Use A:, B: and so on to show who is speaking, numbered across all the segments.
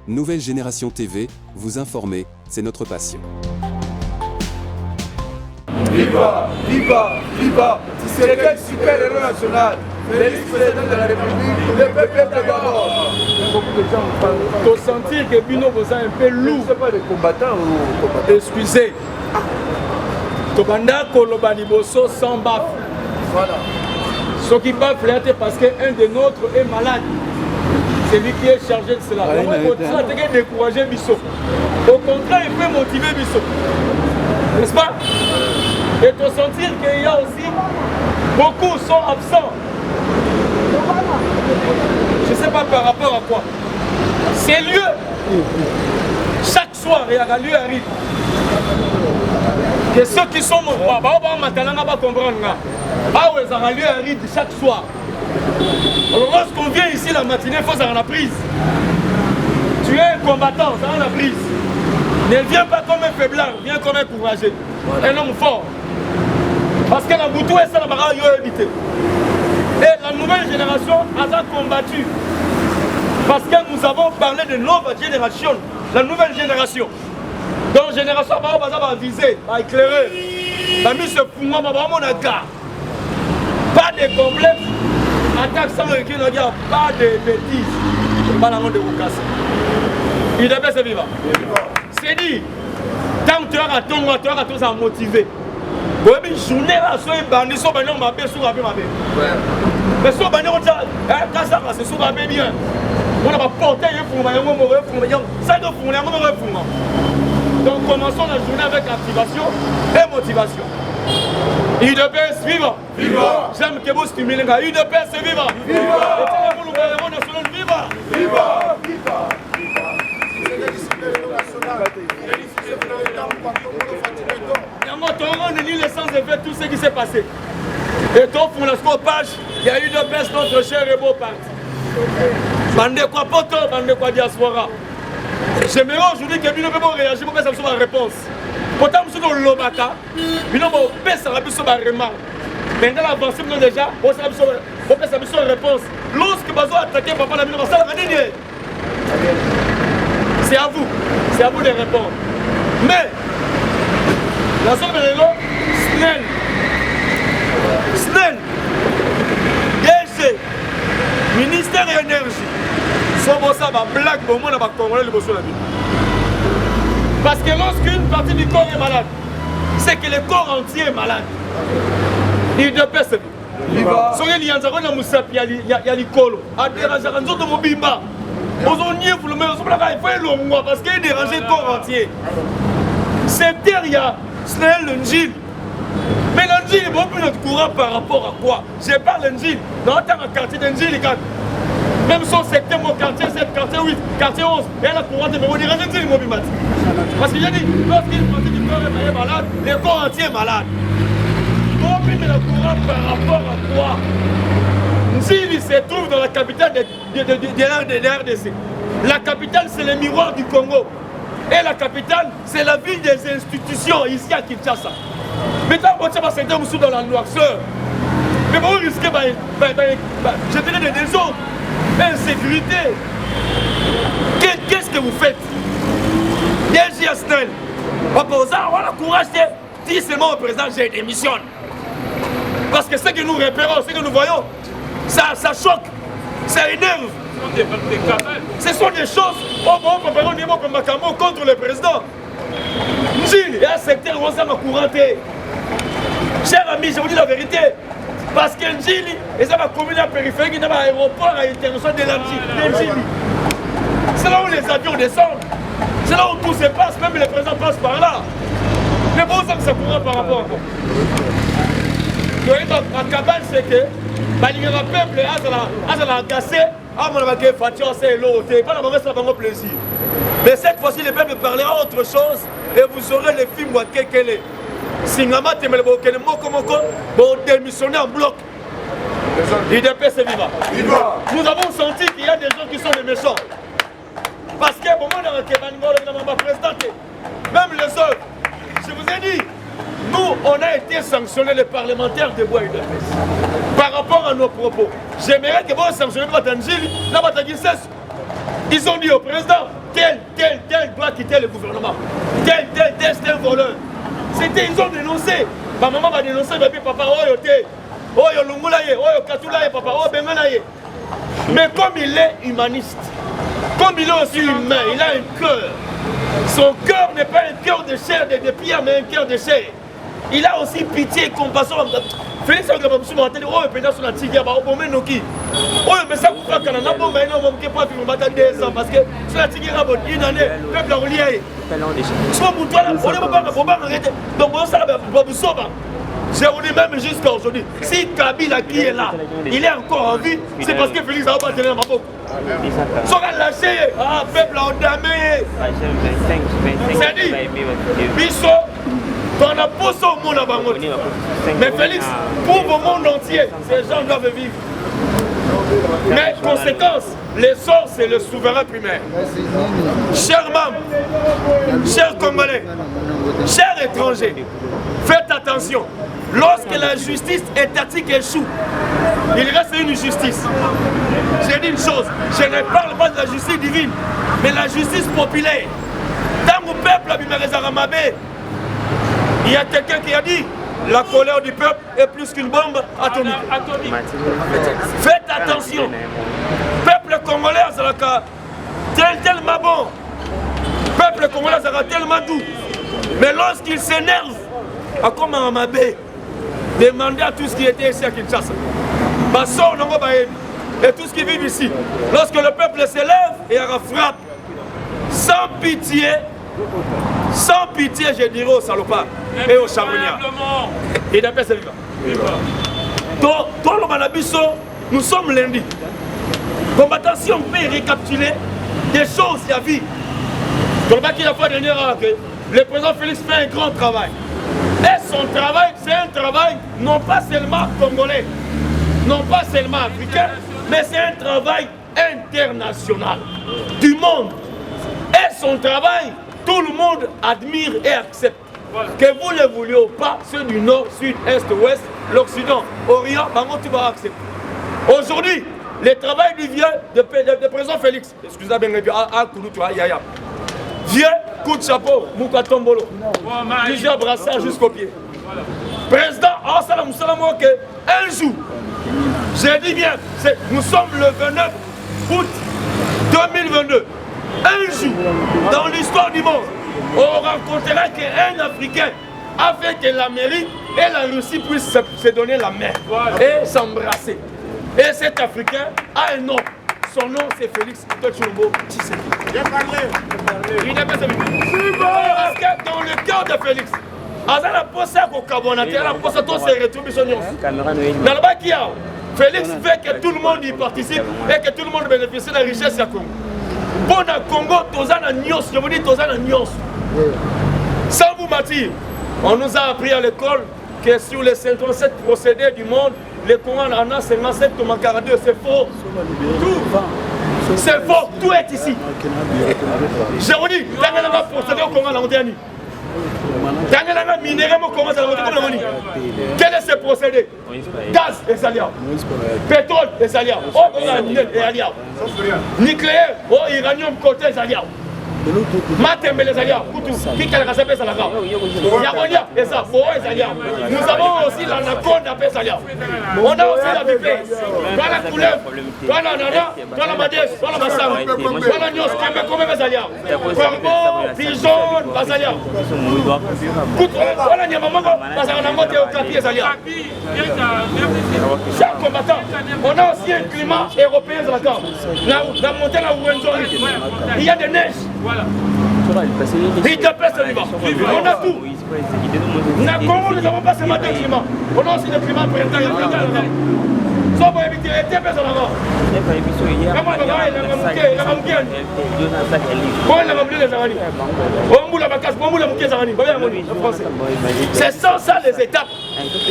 A: Nouvelle Génération TV, vous informer, c'est notre passion.
B: Viva, viva, viva, c'est quel super héros national. Félix président de la République, le peuple d'abord. Beaucoup de gens parlent.
C: Pour sentir que Bino vous a un peu lourd.
B: Ce n'est pas des combattants ou combattants.
C: Excusez. Tobanda Koloba Liboso sans baffe.
B: Voilà.
C: Ce qui baffe là, parce qu'un de nôtres est malade. C'est lui qui est chargé de cela. Donc, il faut décourager Bisso. Au contraire, il peut motiver Bisso. N'est-ce pas? Et pour sentir qu'il y a aussi beaucoup sont absents. Je ne sais pas par rapport à quoi. Ces lieux, chaque soir, il y a lieu arrive. Que ceux qui sont morts, ils vont comprendre. Ah, lieu arrive chaque soir. Alors lorsqu'on vient ici la matinée, il faut avoir la prise. Tu es un combattant, ça a la prise. Ne viens pas comme un faiblard, viens comme un courageux. Un homme fort. Parce que la boutou est ça, la barre, il a évité. Et la nouvelle génération a combattu. Parce que nous avons parlé de nouvelle génération. La nouvelle génération. Donc génération va viser, va éclairer. Va mis ce fouement, va vraiment un gars. Pas de complexe. Attaque sans recul, pas de bêtises. Pas la main de vous casser. Il devait se vivre. C'est dit, tant que tu as tout ça motivé. Oui, mais journée là, soyez bandits, soyez bandits, on m'a bien sur la paix. Mais soyez bandits, on dit, quand ça va, c'est sur la paix bien. On a pas porté un fond, ça doit fond, donc commençons la journée avec activation et motivation. UDPS viva! Viva! J'aime que vous stimulez. UDPS viva! Viva! Et pour le gouvernement national, viva!
B: Viva! Viva!
C: On lit les sans effet tout ce qui s'est passé. Et donc, pour la scopage, il y a eu UDPS, notre cher et beau parti. Bande quoi poto, bande quoi diaspora. J'aimerais aujourd'hui que nous puissions réagir pour que ça soit la réponse. Pourtant, nous sommes dans l'Obaka, nous avons fait ça la remarque. Maintenant, l'avancée, nous déjà, on fait ça la réponse. Lorsque Bazo a attaqué papa, la minute, c'est à vous de répondre. Mais, la zone de l'élo, SNEL, DG, ministère de l'énergie, sont ça, blague pour moi, on va le bosser la vie. Parce que lorsqu'une partie du corps est malade, c'est que le corps entier est malade. Il ne peut se vivre. Si il y a un zéro, il y a l'icolo. Il y a un zéro, il y a un parce qu'il dérange le corps entier. C'est derrière Snell Ngil. Mais l'Ngil est beaucoup plus courant par rapport à quoi? Je parle l'Ngil. Dans le quartier d'Ngil, même son secteur, mon quartier 7, quartier 8, quartier 11, et la courante de Mémoire, il mobile. Parce qu'il a dit, lorsqu'il partie du corps est malade, le corps entier est malade. Combien de la courante par rapport à quoi? Ngil se trouve dans la capitale de l'RDC. La capitale, c'est le miroir du Congo. Et la capitale, c'est la ville des institutions ici à Kinshasa. Maintenant, on va s'aider dans la noirceur. Mais vous risquez, je dirais, des désordres, insécurité. Qu'est-ce que vous faites? DG Asnel, opposant, voilà, courage, dis seulement au président, j'ai démissionné. Parce que ce que nous repérons, ce que nous voyons, ça choque, ça énerve. Ce sont des choses, on peut parler contre le président. Ngil, il y a un secteur où on s'est couranté. Cher ami, je vous dis la vérité. Parce que Ngil, il y a une commune périphérique, il y a un aéroport à international de Ngil. C'est là où les avions descendent. C'est là où tout se passe, même les présidents passent par là. Mais bon, ça courant par rapport à quoi? La cabane, c'est que le peuple a agacé. Plaisir. Mais cette fois-ci, le peuple parlera autre chose et vous aurez les films Wakekele. Singama Temelbokele Mokomoko, bon démissionner en bloc. IDPS c'est viva. Nous avons senti qu'il y a des gens qui sont des méchants. Parce que bon, on a présenté, même les autres, je vous ai dit, nous, on a été sanctionnés, les parlementaires de Bois UDPS, par rapport à nos propos. J'aimerais que vous sanctionnez Ngil, ils ont dit au président, tel doit quitter le gouvernement. Tel, c'est un voleur. C'était, ils ont dénoncé. Ma maman va dénoncer, ma papa, oh yo te, oh yo lungulaye, oh yo katulaye, papa, oh bemanaye. Mais comme il est humaniste, comme il est aussi humain, il a un cœur. Son cœur n'est pas un cœur de chair, de pierre, mais un cœur de chair. Il a aussi pitié et compassion. Félix Angabamusu m'a dit, oh, il sur la tigre, oh, mais Noki. Oh, mais ça, vous faites qu'un an, mais non, je ne peux pas vivre 2 ans parce que sur la tigre, une année, le peuple a relié. Soit pour toi, on ne peut pas arrêter. Donc, ça, vous sauvez. J'ai roulé même jusqu'à aujourd'hui. Si Kabila qui est là, il est encore en vie, c'est parce que Félix a pas tenu ma peau. Si on a lâché, ah, peuple a damé. C'est dit, Bisso, on a poussé au monde à Bango. Mais Félix, pour le monde entier, ces gens doivent vivre. Mais conséquence, l'essor c'est le souverain primaire. Chers membres, chers Congolais, chers étrangers, faites attention. Lorsque la justice étatique échoue, il reste une justice. J'ai dit une chose, je ne parle pas de la justice divine, mais la justice populaire. Dans mon peuple, il y a quelqu'un qui a dit la colère du peuple est plus qu'une bombe atomique. Faites attention. Peuple congolais, c'est tellement bon. Peuple congolais, c'est tellement doux. Mais lorsqu'il s'énerve, à comme un Mabé, demandez à tous qui étaient ici à Kinshasa. Et tous qui vivent ici. Lorsque le peuple s'élève, il y aura frappe. Sans pitié, je dirais aux salopards et aux charbonniers. Et d'après c'est vivant. Dans le Manabiso, nous sommes lundi. Combattant, si on peut récapituler des choses, il y a vie. Dans la fois dernière, le président Félix fait un grand travail. Et son travail, c'est un travail non pas seulement congolais, non pas seulement africain, mais c'est un travail international du monde. Et son travail, tout le monde admire et accepte. Que vous ne vouliez ou pas, ceux du nord, sud, est, ouest, l'Occident, Orient, tu vas accepter. Aujourd'hui, le travail du vieux de président Félix, excusez-moi bien, vieux coup de chapeau, Mouka Tombolo, plusieurs brassards jusqu'au pied. Président, un jour, j'ai dit bien, nous sommes le 29 août 2022. Un jour, dans l'histoire du monde, on rencontrera qu'un Africain a fait que l'Amérique et la Russie puissent se donner la main et s'embrasser. Et cet Africain a un nom. Son nom c'est Félix Tchilombo Tshisekedi. Il n'est pas celui. Parce que dans le cœur de Félix, Azala Posa Kokabonati, la Posa tous ses rétributions. Dans le bas qui a, Félix fait que tout le monde y participe et que tout le monde bénéficie de la richesse du Congo. Bon à Congo, Tozana Nyos, je vous dis Tozana Nyos. Sans vous mentir, on nous a appris à l'école que sur les 57 procédés du monde, les Congolais en a 57 comme en 42, c'est faux. Tout, c'est faux, tout est ici. Je vous dis, quand on a procédé au Congo, on a dernier. Quand on a minéré, on commence à la monnaie. Quel est ce procédé? Gaz et salia. Pétrole et salia. Oh, et alia. Nucléaire, oh, uranium, côté salia. Matembe les alliés, qui a la race à la gare. Yamonia et ça, nous avons aussi l'anaconde à Pessalia. On a aussi la vitesse. Dans la couleur, dans la nana, dans la madesse, dans la massam, dans la nios, comme Pessalia. Corbeau, pigeon, Pessalia. Voilà, il y a un moment, parce qu'on a monté au capier Pessalia. Chers combattants, on a aussi un climat européen dans la carte. La montagne à Ouenjori, il y a des neiges. Voilà. On a tout. Congo, nous n'avons pas seulement deux climats. On a aussi le climat printemps. Soit pour éviter les tempêtes en avant. Comment il va les c'est ça les étapes.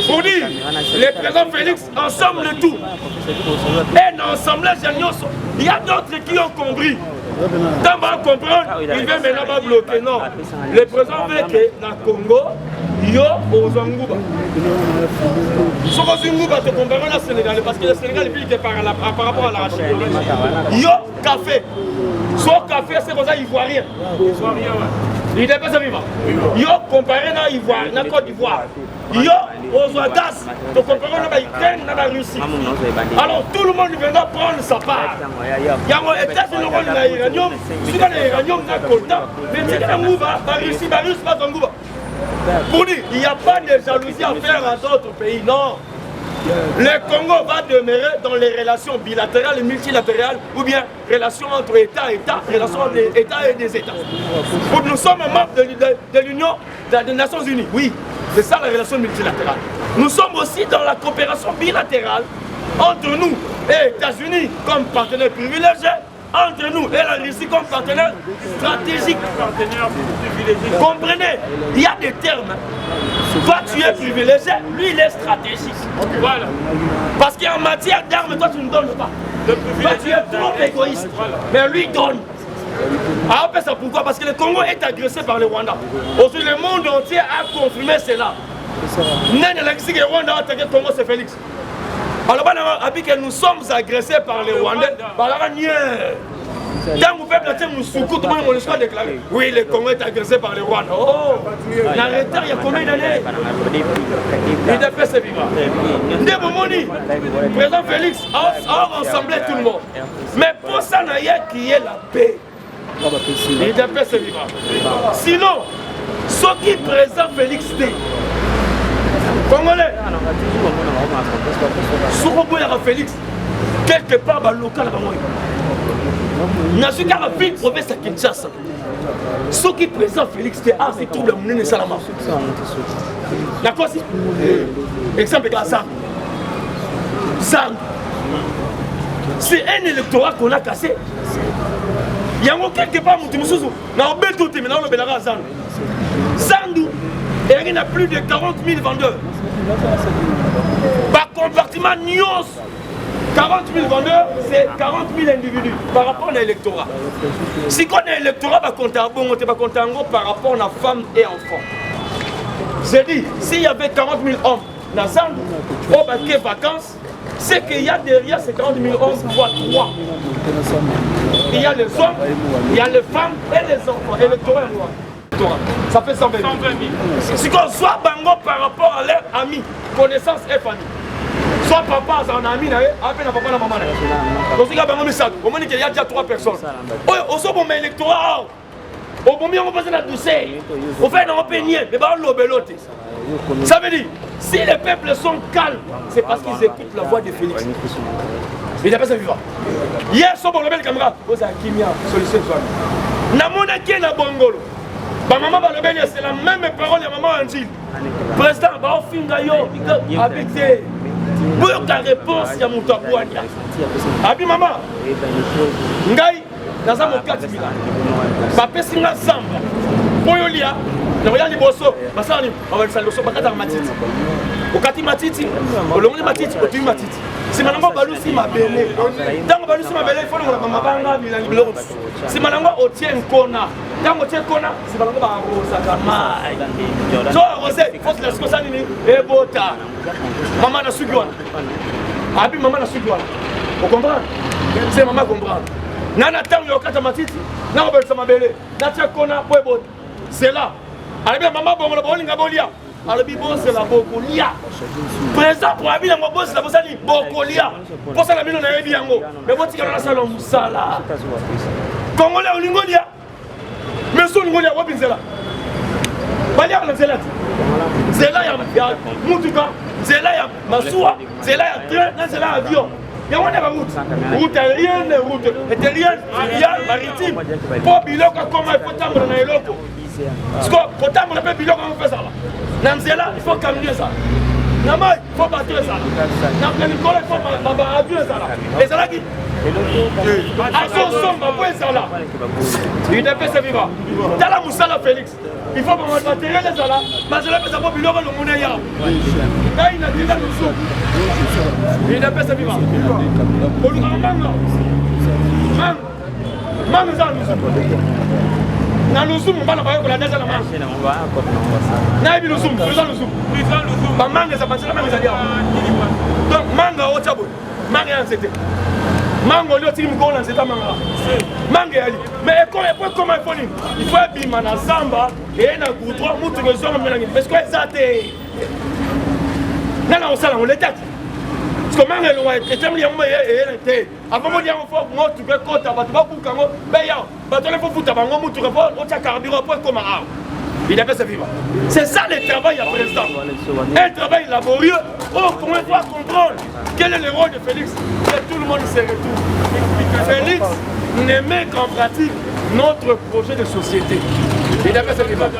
C: Pour dire, les présidents Félix, ensemble le tout. Et ensemble, il y a d'autres qui ont compris Quand on va comprendre, il veut maintenant bloquer. Non. Le président veut que dans le Congo, il y a aux Angouba. Si on Angouba, tu comprends le Sénégal, parce que le Sénégal est par rapport à l'arachide. Il y a café. Soit café, c'est comme ça, ivoirien. Il dépasse vivant. Il y a comparé à l'Ivoire, à la Côte d'Ivoire. Il y a aux Ouagas, tu comprends à la Russie. Alors tout le monde viendra prendre sa part. Il y a un état de l'uranium, si on a l'uranium, on a coltan, mais c'est que la Mouba, la Russie, pas ton Mouba. Pour dire, il n'y a pas de jalousie à faire à d'autres pays, non. Le Congo va demeurer dans les relations bilatérales et multilatérales ou bien relations entre États et États, relations entre États et des États. Nous sommes membres de l'Union des Nations Unies, oui, c'est ça la relation multilatérale. Nous sommes aussi dans la coopération bilatérale entre nous et les États-Unis comme partenaires privilégiés, entre nous et la Russie comme partenaire stratégique. Comprenez, il y a des termes. Toi tu es privilégié, lui il est stratégique. Voilà. Parce qu'en matière d'armes, toi tu ne donnes pas. Toi tu es trop égoïste, mais lui donne. Alors ça pourquoi? Parce que le Congo est agressé par le Rwanda. Aujourd'hui le monde entier a confirmé cela. Le Rwanda a attaqué le Congo, c'est Félix. Alors, nous sommes agressés par les Rwandais. Quand vous faites placer Moussoukou, tout le monde a déclaré. Oui, le Congo est agressé par les Rwandais. Oh, la retard, il y a combien d'années? Il a fait ce vivant. Dès le moment où le président Félix a rassemblé tout le monde. Mais pour ça, il y a qui est la paix. Il a fait ce vivant. Sinon, ce qui président Félix dit, Congolais, Sourobo Yara Félix, quelque part dans le local, il y a ce qui a fait province à Kinshasa. Ce qui présente Félix, c'est tout le monde de Salama. D'accord? Exemple, Zang. Zang. C'est un électorat qu'on a cassé. Il y a quelque part, il y a un bel tout, mais on a Zang. Zang. Et il y a plus de 40 000 vendeurs. Par compartiment, 40 000 vendeurs, c'est 40 000 individus par rapport à l'électorat. Si on a un électorat, on va compter par rapport à la femme et enfants. J'ai dit, s'il y avait 40 000 hommes dans la salle, au baquet vacances, c'est qu'il y a derrière ces 40 000 hommes, fois 3. Il y a les hommes, il y a les femmes et les enfants, électorat et moi. Ça fait 120 000. Si on soit bango par rapport à leurs amis, connaissances et famille. Soit papa, c'est un ami, après papa et maman. Donc il y a bango message. Au moins il y a déjà 3 personnes. Au second électorat, au premier on passe la douceur. On fait un peigné, mais on l'obelote. Ça veut dire, si les peuples sont calmes, c'est parce qu'ils écoutent la voix de Félix. Il n'a pas ça vivant. Hier, son bon rebelle camarade, vous avez Kimia, solution. Namona qui est na bongolo. Maman c'est la même parole de maman Angile. Président, habité. Pour ta réponse, il y a mon tabouania. Abi maman, Ngai, dans un mot 4 000. Papa Singa Samba. Poyolia, le royal Liboso, Bassani, on va le saluer au Bakata Matiti. Au Kati Matiti, au Longli Matiti, au Tui Matiti. Si Manango Balusi m'a belé, dans Balusi m'a belé, il faut que ma banga Milan. Si Manango obtient Kona, dans Otien Kona, si Manango Barosa Kamai. Toi, Rosé, il faut que la Scosani et Bota. Maman n'a suivi. Abi maman n'a suivi. Vous comprenez? C'est maman comprend. Nana Tango au Kata Matiti, Nana Balusi m'a belé, Natia Kona, Bota. C'est là. Alors bien maman, bon, on a bolia. Alors bien c'est la bokolia. Présent pour habiller mon boss, la bosse dit bokolia. Pour ça la mine on a bien ngo. Mais bon tu as salon musala. Congolais au lingolia. Mais son lingolia wa binzela. Balia na zela. Zela ya mutuka, zela ya masua, zela ya train, na zela avion. Il y a une route, route aérienne, route éthérienne, fluviale, maritime. Pour biloko comment il faut tendre dans les locaux. Parce que pour tendre le biloko comment on fait ça là. Nanzela, il faut camier ça. Nama, il faut battre ça. Dans le Nicolas, il faut battre ça là. Et ça là qui à son sombre, après ça là. Il est fait ce vivant. Dans la Moussala Félix, il faut battre les ça là. Mais je l'ai fait ça pour biloko le monnaie. Là, il a dit là nous sommes. Il est fait ce vivant. Pour le grand man là. Mangue eza na lusumu. Na lusumu bana bayo kola déjà na mangue. Na yebi lusumu, eza lusumu. Ba mangue eza batela mangue eza dia. Donc mangue o tchabo. Mangue ya nzete. Mangue oli otiki mikolo na nzete manga. Mangue yali. Mais comment il faut nini? Il faut ebima na zamba et na goudron mutu kozonga melangi. Parce que eza te. Nana osala on l'état. Parce que mangue loin et temi yango e te. Avant mo yango fo mo tu ke kota ba tu ba bukango be ya. Ba tole fo futa bango mutu ke fo o tia carburant pour comment ah. Il avait se vivre. C'est ça le travail à président. Un travail laborieux. Oh, comment il faut comprendre quel est le rôle de Félix? Que tout le monde se retrouve. Félix ne met qu'en pratique notre projet de société. Il avait se vivre.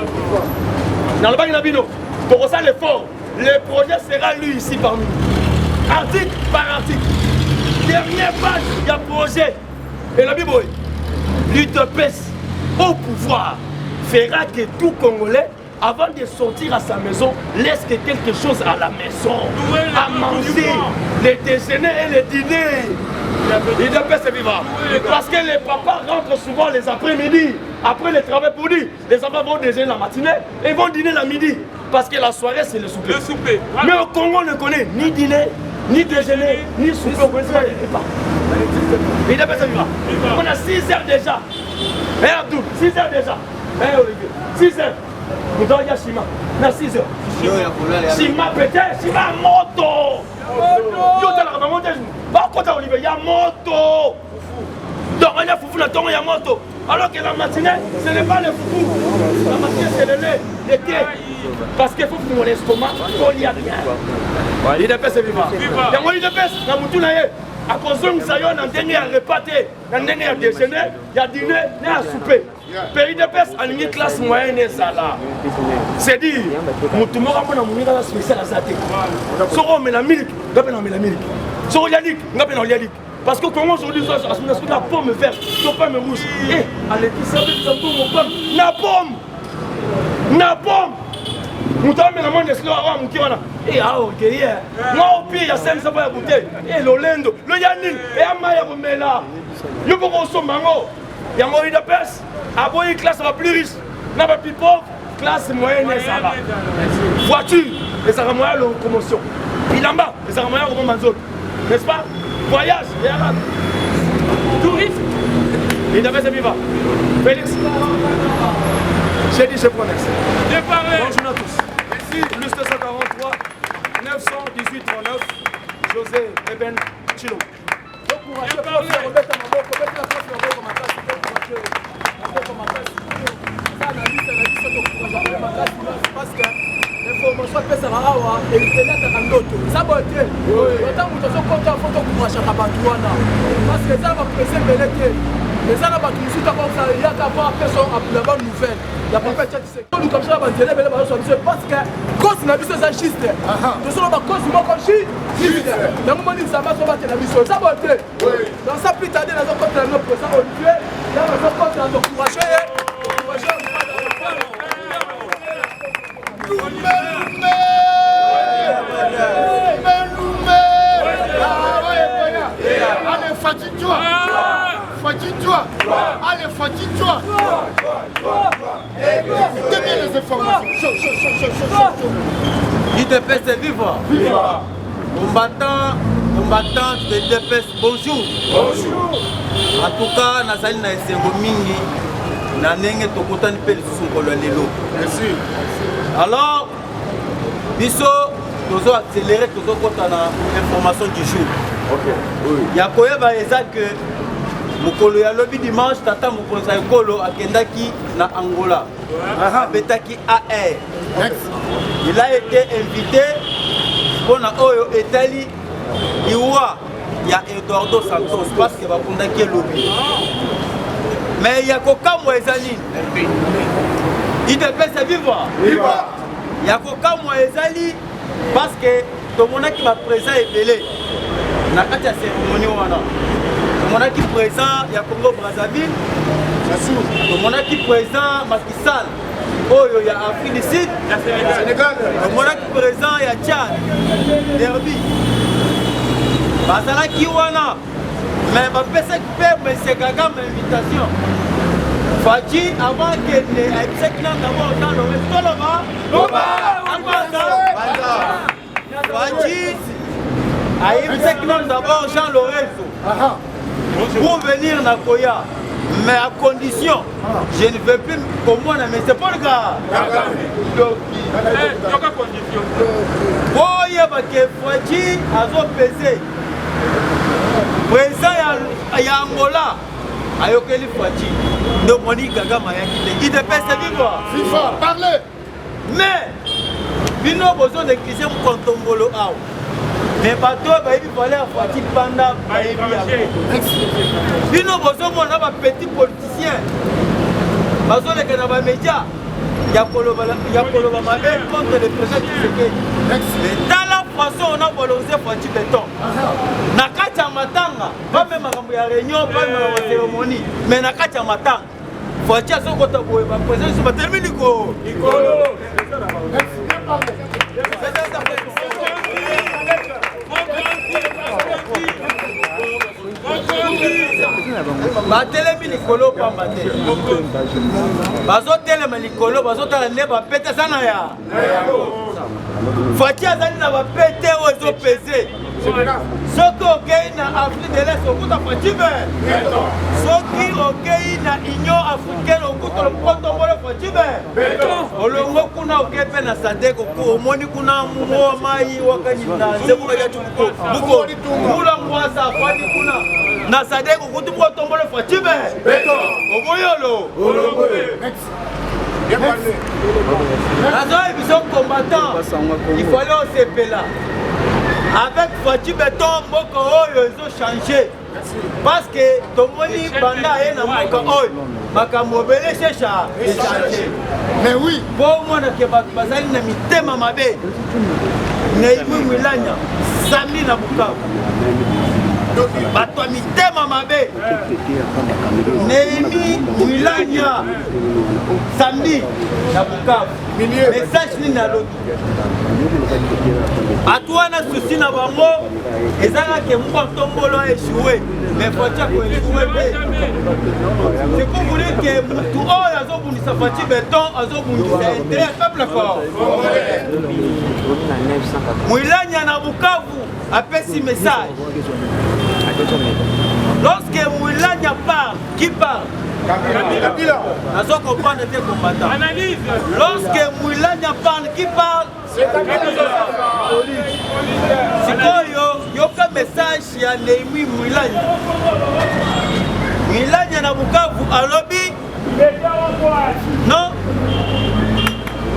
C: Dans le bac Nabino, pour ça l'effort, le projet sera lu ici parmi nous. Article par article. Dernière page, il y a projet. Et la Bible, l'UTPS au pouvoir fera que tout Congolais, avant de sortir à sa maison, laisse quelque chose à la maison, à manger, le déjeuner et le dîner. Il doit se vivre. Parce que les papas rentrent souvent les après-midi, après le travail pour dire, les enfants vont déjeuner la matinée et vont dîner la midi. Parce que la soirée, c'est le souper. Mais au Congo, on ne connaît ni dîner, ni déjeuner, ni souper. On ne connaît pas. Il doit se vivre. On a 6 heures déjà. Et Abdou, 6 heures déjà. Eh Olivier, 6 heures. Nous avons dit Chima, na 6 heures. Chima peut-être, Chima moto. Yo t'as la montagne. Pas contre Olivier, il y a moto. Donc on a foufou na tongo, il y a moto. Alors que la matinée, ce n'est pas le foufou. La matinée, c'est le lait, le thé. Parce qu'il faut que mon estomac, il n'y a rien. Il est se vivant. Il y a na mutu na ye. À cause de ça, il y a un dernier repas, un dernier déjeuner, il y a dîner, il y a souper. Pays de peste en une classe moyenne et ça là. C'est dire, tout le monde a un spécial à ça. Si on met la milk, on met la milk. Si on a Yannick, parce que comment aujourd'hui, on a la pomme verte, la pomme rouge. Et à l'épicerie, ça me pomme. La pomme! La pomme! Mouta mais la monde est là à Moukiwana. Et ah ok hier. Moi au pire il y a 500 fois à bouteille. Et l'Olendo, le Yannick et Amaya Romela. Yo pour son mango. Il y a moyen de peste. À boy classe va plus riche. N'a pas plus pauvre, classe moyenne et ça va. Voiture, et ça va moyen de locomotion. Il en bas, et ça va moyen de manzone. N'est-ce pas? Voyage, et arabe. Tourisme. Il devait se vivre. Félix. J'ai dit je promets. Bonjour à tous. Ici, plus 243 918 39 José Eben Chilo. Donc pour acheter pour remettre à ma boîte, pour mettre la place dans votre matas, parce que l'information peut se rendre et il peut être en d'autres. Ça va être. Autant que nous compte en photo pour acheter à Batouana. Parce que ça va presser Belete. Les gens qui nous ont fait il y a qu'à voir la bonne nouvelle. La prophète a dit que nous comme ça, parce que cause n'a vu ça juste. Nous sommes en cause, moi comme je suis. Dans le moment où ça va se battre la mission, ça va être. Dans ça, plus tard, dans notre côté, dans notre présent, Olivier, dans notre côté, dans notre courage.
D: Allez, fatigue-toi. Fatigue-toi. Allez, fatigue-toi. Écoutez bien les informations.
E: IDPS est vivant. Combattant de l'IDPS, bonjour.
D: Bonjour.
E: En tout cas, Nazali na esengo mingi na ndenge tokotani mpe lisusu mokolo ya lelo.
D: Merci.
E: Alors, biso tozo accélérer tozokota na information du jour.
D: Ok. Oui.
E: Ya koyeba eza que mokolo ya lobi dimanche tata mokonzi ya ekolo akendaki na Angola. Abetaki AR. Il a été invité pour na oyo etali iwa ya Eduardo Santos parce que bakundaki lobi. Mais il y a kokamwa ezali. IDPS vivre.
D: Viva.
E: Il y a kokamwa ezali parce que tomonaki ba présent ebele na kati ya cérémonie wana. Tomonaki présent ya Congo Brazzaville. Tomonaki présent Macky Sall. Oyo ya Afrique du Sud,
D: Sénégal.
E: tomonaki présent ya Tchad, Derby. Bazalaki wana mais bapesaki mpe monsieur Gaga ma invitation Fachi avant que aibisaki na d'abord dans le restaurant Fachi aibisaki na d'abord Jean Lorenzo pour venir na Koya. Mais à condition, je ne veux plus pour moi, mais c'est pas le cas. Boye bake Fachi azo pesé. Président ya Angola ayokeli Fachi. De Monique Gaga mayaki. Il dépêche vivre.
D: FIFA, parlez.
E: Mais bino besoin de Christian Kontombolo aw. Mais bateau bayebi valeur Fachi panda bayebi ya. Bino besoin mona ba petit politicien. Bazo le kana ba média. Ya koloba mabe contre le président Tshisekedi. Mais dans la façon on a valorisé Fachi béton. Na kati ya matanga, pas même makambo ya réunion, pas même la cérémonie, mais na kati ya matanga. Fachi azokota boye ba président sur termine ko. Batelemi likolo pamba te bazotelema likolo bazotala nde bapete sana ya Fachi azali na bapete oyo ezopese soki okei na Afrique de l'Est okuta Fachi be soki okei na Union africaine okuta lokotombolo Fachi be olongo kuna okei mpe na SADC omoni kuna mwa mai wakanyina nzembo ya tubuko buko mula mwasa afadi kuna na SADC okuti mkotombolo Fachi be oboyolo Ils sont combattants. Il fallait au CPLA. Avec Fachi Béton, ils ont changé. Parce que tout le monde banda est dans le changé.
D: Mais oui.
E: Pour moi, je suis un peu Sami na Bukavu. Bato mitema mabe Neimi Wilanya Samedi na Bukavu message ni na lobi atwana souci na bango ezanga ke mwa tombolo échoué mais Fachi ko échoué c'est pour vous dire que mutu oyo azobundisa Fachi Béton azobundisa intérêt peuple fort Wilanya na Bukavu apesi message. Lorsque Moulania parle, qui parle?
D: Kabila.
E: Nous allons comprendre tes combattants.
C: Analyse.
E: Lorsque Moulania parle, qui parle? C'est quoi un message à Némi Moulania? Moulania na Bukavu à lobby? Non?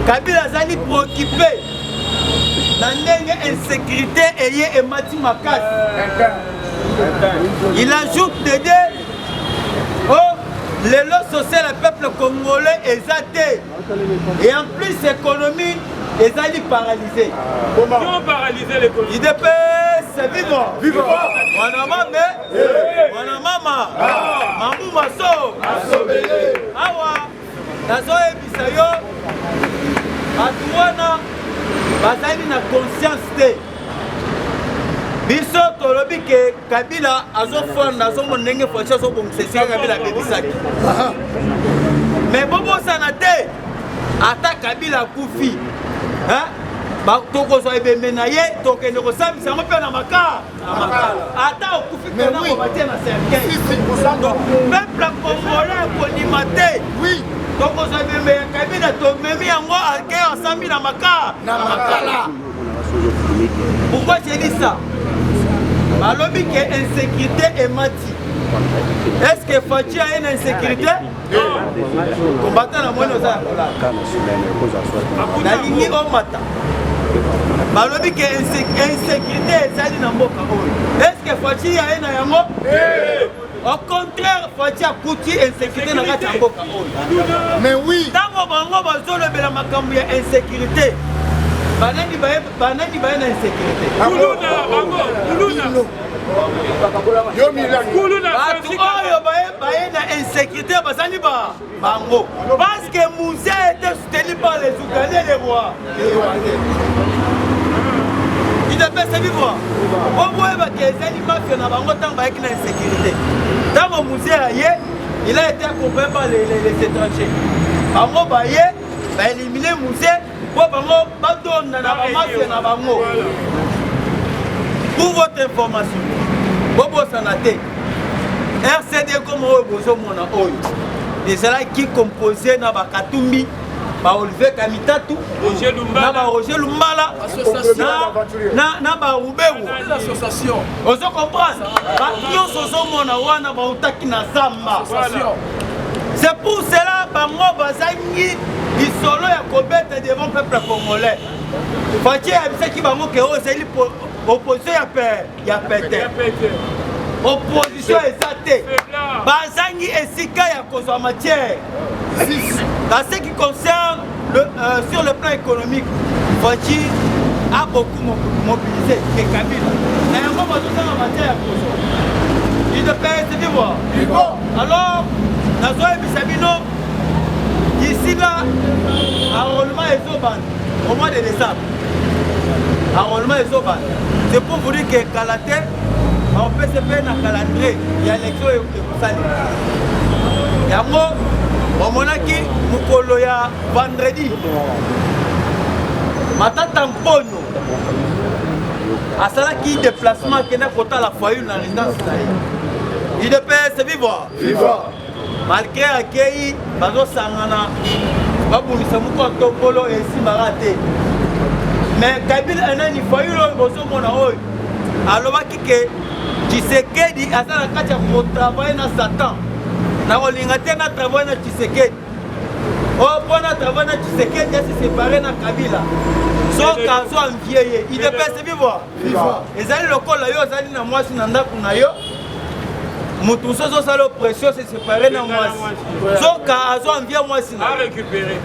E: Kabila zali préoccupé. La insécurité et Mati Makas. Il ajoute d'aider les lots sociaux, le peuple congolais est athée. Et en plus, l'économie est paralysée.
C: Comment paralyser l'économie?
E: Il dépêche, vivant. Vivant. Wanamame, Wanamama, Mamou Maso, Awa, Nazo Ebisayo, Atouana. Bazali na conscience te biso tolobi ke Kabila azofanda azomona ndenge Fachi azobongisa Kabila bebisaki mais bobo sana te ata Kabila akufi tokozwa ebembe na ye tokende kosambisa yango mpe na makala ata okufi mpona kobatie na cercueil peuple congolais akondima te tokozwa ebembe ya Kabila tomemi yango ake asambi na makala. Pourquoi j'ai dit ça? Balobi que insécurité est mati. Est-ce que Fachi a une insécurité? Combattant la moine aux armes. La ligne au matin. Balobi que insécurité est sali na mboka. Est-ce que Fachi a une yango? Au contraire, Fachi a coûté insécurité dans la mboka.
D: Mais oui.
E: Tango bango bazolo bela makambu ya insécurité. Banani baye na insécurité.
C: Kuluna bango, kuluna.
D: Yo Milan.
C: Kuluna.
E: Batu oyo baye na insécurité bazali bango. Parce que Moussa était soutenu par les Ougandais et les rois. idepesa vivre oboyeba ke ezali mafia na bango ntango bayaki na insécurité ntango musée aye il a été accompagné par les étrangers bango baye baélimine musée po bango badonda na bamafia na bango. Pour votre information bobosana te RCD comme oyo bozomona oyo ezalaki composé na bakatumbi ba Olivier Kamitatu na ba Roger Lumbala na ba Ruberu
B: L'association.
E: ozo comprendre ba nyonso ozomona wana ba utaki na zamba. C'est pour cela bango bazangi lisolo ya kobeta devant peuple congolais fatie abisaki bango ke oyo ezali opposition ya pete opposition eza te bazangi esika ya kozwa matière. Dans ce qui concerne sur le plan économique, Fachi a beaucoup mobilisé et Kabila. Et on va tout ça en matière. Il ne paye ce devoir. Alors, dans un Sabino, ici là, enrôlement est au mois de décembre. Enrôlement est au c'est pour vous dire que Kalaté, on peut se faire dans le calendrier. Il y a l'élection et vous savez. Il y a moi. Omonaki mukolo ya vendredi matata mponyo asalaki déplacement kena kota la foyer na résidence na il se vivre malgré akei bazo sangana babunisa muko tokolo esimbaka te mais Kabila enani foyer oyo bozomona oyo alobaki ke Tshisekedi asala kati ya kotravailler na Satan na kolinga te na travail na Tshisekedi opona travail na Tshisekedi asi séparé na Kabila soka azo envie ye il dépese vivre ezali lokola yo ozali na mwasi na ndako na yo mutu mosusu ozosala oppression se séparé na mwasi soka azo envie mwasi na récupérer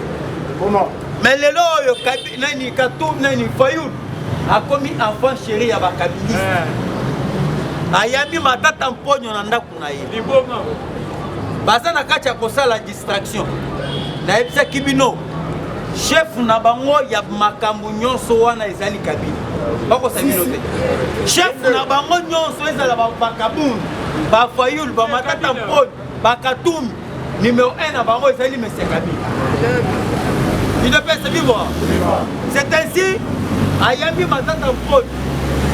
E: mais lelo oyo nani Katumbi nani Fayulu akomi enfant chéri ya bakabiliste ayambi matata mponyo na ndako na ye baza na kati ya kosala distraction na yebisaki bino chef na bango ya makambo nyonso wana ezali Kabila bakosa bino te chef na bango nyonso ezala bakabundu bafayulu bamatata mponi bakatumbi numéro 1 na bango ezali monsieur Kabila. Il ne peut se vivre. C'est ainsi ayambi matata mponi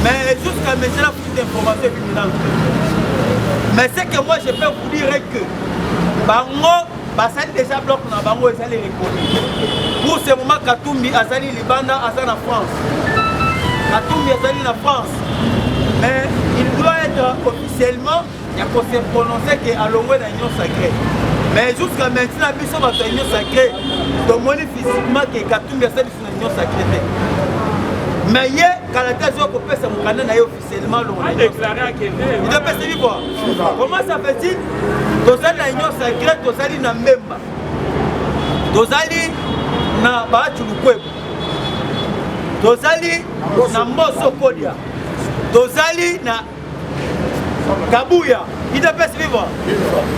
E: mais jusqu'à maintenant plus d'informations évidentes. Mais ce que moi je peux vous dire est que bango basali déjà bloc na bango ezali reconnu. Pour ce moment Katumbi azali Libanda azali na France. Katumbi azali na France. Mais il doit être officiellement il y a qu'on se prononcer que alongwe na union sacrée. Mais jusqu'à maintenant biso ba union sacrée donc moni physiquement que Katumbi azali na union sacrée. Mais hier, quand la thèse est coupée, c'est mon canal officiellement déclaré à Kébé. Il ne peut se vivre. Comment ça fait-il? Tozali na union sacrée, tozali na Mbemba. Tozali na Baachulukwebo. Tozali na Mboso Kodia. Tozali na Kabuya. Il ne peut se vivre.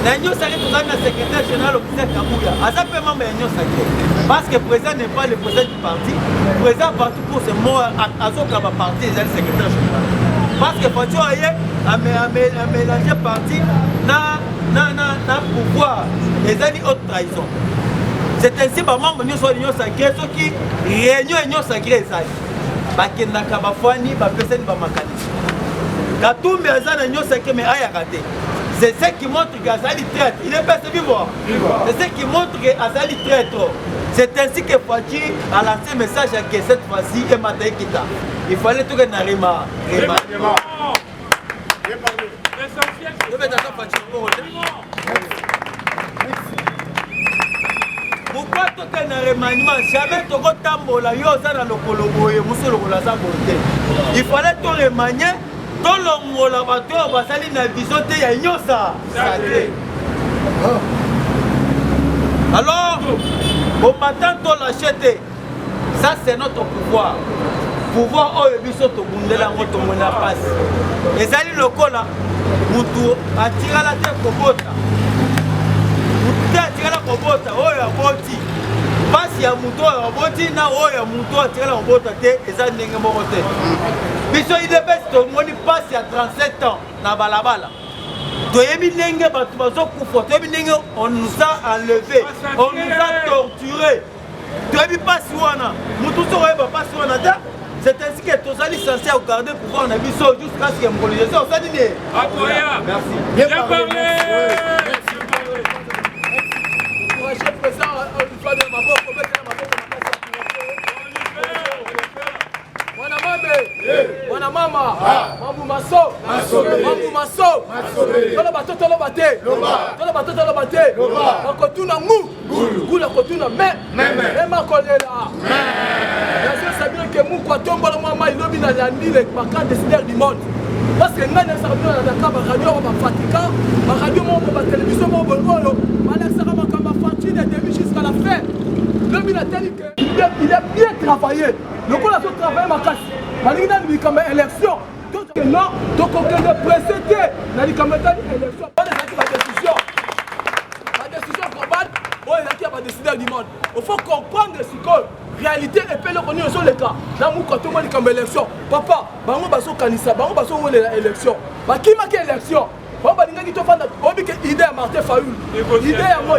E: La union sacrée, tozali na secrétaire général officiel Kabuya. Aza peut membre de l'union sacrée. Parce que le président n'est pas le président du parti. Le président parti pour ce mot à Zokaba parti, il est le secrétaire général. Parce que Fatio a mélangé parti na pouvoir. Les années haute trahison. C'est ainsi que les membres de l'union sacrée, ceux qui réunion l'union sacrée, bakendaka bafwani bapesani bamakanisi. Katumbi aza na l'union sacrée mais aya raté. C'est ce qui montre qu'Azali traite. Il est pas vivant. C'est ce qui montre qu'Azali traite. C'est ainsi que Fachi a lancé un message à que cette fois-ci et Mataï Kita. Il fallait tout que Narima. Pourquoi tout que Narima jamais tout que Tambola Yosa dans le Coloboye, Moussolo Laza Bonte. Il fallait tout remanier. Tout le monde va salir dans la vision de Yanyosa. Alors, au matin, tout l'acheter. Ça, c'est notre pouvoir. Pouvoir, oh, il y a des bundela, moto, mona passe. Et ça, le cola, moutou, attira la tête pour bota. Moutou, attira la pour bota, oh, il y a boti. Passe, ya moto oyo aboti na oyo ya moto atikala kobota te eza ndenge moko te biso idps tomoni mpasi ya 37 ans na balabala toyebi ndenge bato bazokufa toyebi ndenge on nous a enlevé on nous a torturé toyebi mpasi wana motu so oyeba mpasi wana te c'est ainsi que tozali censé garder pouvoir na biso jusqu'à ce que mokolonisation osali nini merci
C: bien parlé
B: chef président ulifanya maboko beka na maboko Mwana mama, mambu maso, mambu maso, tolo bato tolo bate, tolo bato tolo bate, makotuna ngu, gula kotuna me makolela. Bien sûr, que mou kwa tomba le mama ilobi na landi le baka décideur du monde. Parce que ngana sa radio na Dakar, radio ba Fatika, radio mo ba télévision mo bololo, mala sa ba kama fati de début jusqu'à la fin. L'homme il a tellement que il a bien travaillé. Le coup là tout travail ma casse. Malgré lui comme élection. Donc non, donc aucun de précédé na li comme élection. Pas de décision. La décision globale, oh il a qui va décider du monde. Il faut comprendre ce que réalité et puis le connaître sur les cas. Dans mon quand on dit comme élection, papa, bango baso kanisa, bango baso wole élection. Ba qui marque élection? Bon bah n'ingi to fanda, on dit que idée à Martin Fayoul. Idée à moi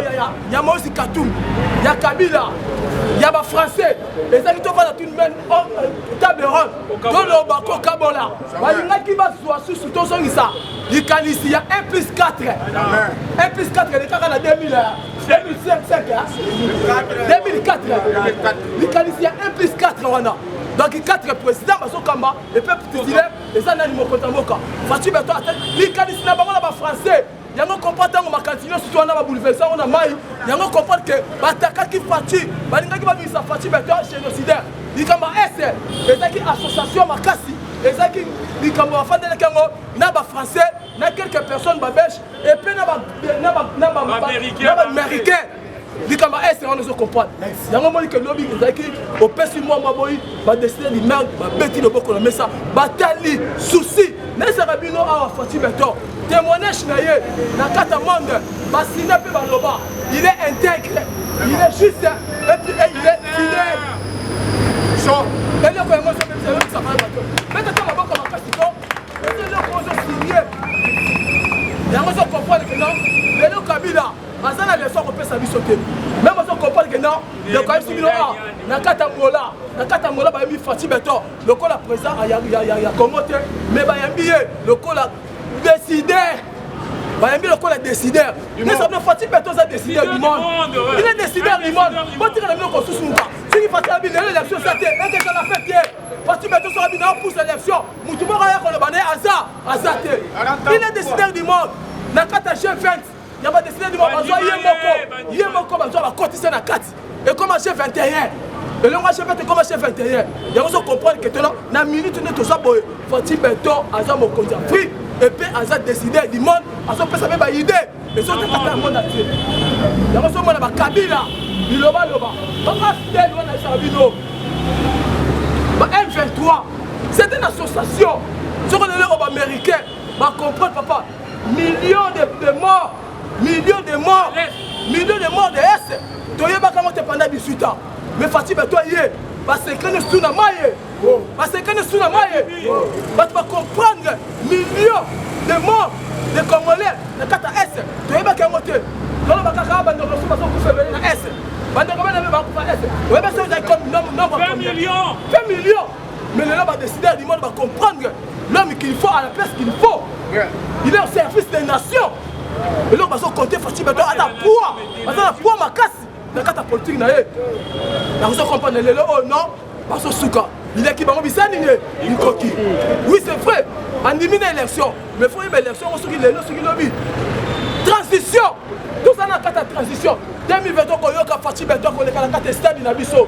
B: ya moi aussi Katoum. Ya Kabila. Ya ba français. Et ça qui to fanda tout même table ronde. Dans le bako Kabola. Ba n'ingi ba sous sous ton son ça. Il qualifie ya 1+4. 1+4 les cas en 2000. 2005, 2004, il qualifie 1+4 donc 4 présidents, et peuple titulaire, et ça n'a pas de Fatou Beto, il qualifie la français. Il y a un comportement qui continue, surtout on a bouleversé, on a maille. Il y a un comportement qui attaque qui Fatou, il va venir Fatou Beto génocidaire. Il y a un et ça qui association Makassi, et ça qui dit comme on fait des Congo, n'a pas français, n'a quelques personnes babèches, et puis n'a pas américain. Dit comme on nous comprend. Il y a un moment que lobby qui au pèse moi boy, va décider de merde, va bêtir le beaucoup mais ça, bataille, souci, n'est ce rabino à Fatou Beto. Témoignage naïe, na kata monde, va signer peu baloba. Il est intègre, il est juste, et puis il est fidèle. Et le gouvernement ça va bateau. Mais tu as beaucoup de casse. Et le projet signé. Il y a un autre comprendre que non, le Kabila, azana les sorts peut sa vie sauter. Même on comprendre que non, le Kabila signé na kata mola ba mi Fatou Beto, le col la présent ya Congote, mais ba yambié, le col la décideur. Ba yambié le col la décideur. Mais ça ne Fatou Beto ça décideur du monde. Il est décideur du monde. Bon tu as ko susunga. Si Fatou Beto l'élection ça té, et que ça la fait Fatou Beto sera bien pour l'élection. Moutouma ya ko le bané azate. Il est décideur du monde. Na kata G20, il y a pas décideur du monde. Yemoko bazo ba cotiser na 4. Et comme G21. Et le marché fait comme chef 21. Il y a aussi comprendre que dans minute nous tout ça boy. Fatou Beto azam au contact free et puis azam décider du monde, azam peut savoir ba idée. Et ça c'est pas un monde entier. Il y a aussi moi ba Kabila, biloba. Papa tel on a sa vidéo. Ba M23, c'est une association. Sur les américains, ba comprendre papa, millions de morts, millions de morts de S. Toyeba comment te pendant 18 ans. Mais Fatou Beto parce que nous sommes parce que nous sommes parce que comprendre millions de morts de Congolais de Kata S. Tu es pas qu'à monter. Dans le Bakaka, on a reçu parce qu'on fait venir à S. On a reçu S. Oui, mais c'est comme nombre
C: 20 millions.
B: 20 millions. Mais l'homme va décider du monde va comprendre l'homme qu'il faut à la place qu'il faut. Il est au service des nations. Et l'homme va se compter Fatou Beto à la poids ma casse. La carte politique na ye. La raison comprendre le oh non, parce que souka. Il est qui va bisani il coquille. Oui c'est vrai. On élimine l'élection, mais faut une élection on souki le souki lobby. Transition. Tout ça na carte transition. 2022 ko yoka Fatou Beto ko le carte stade na biso.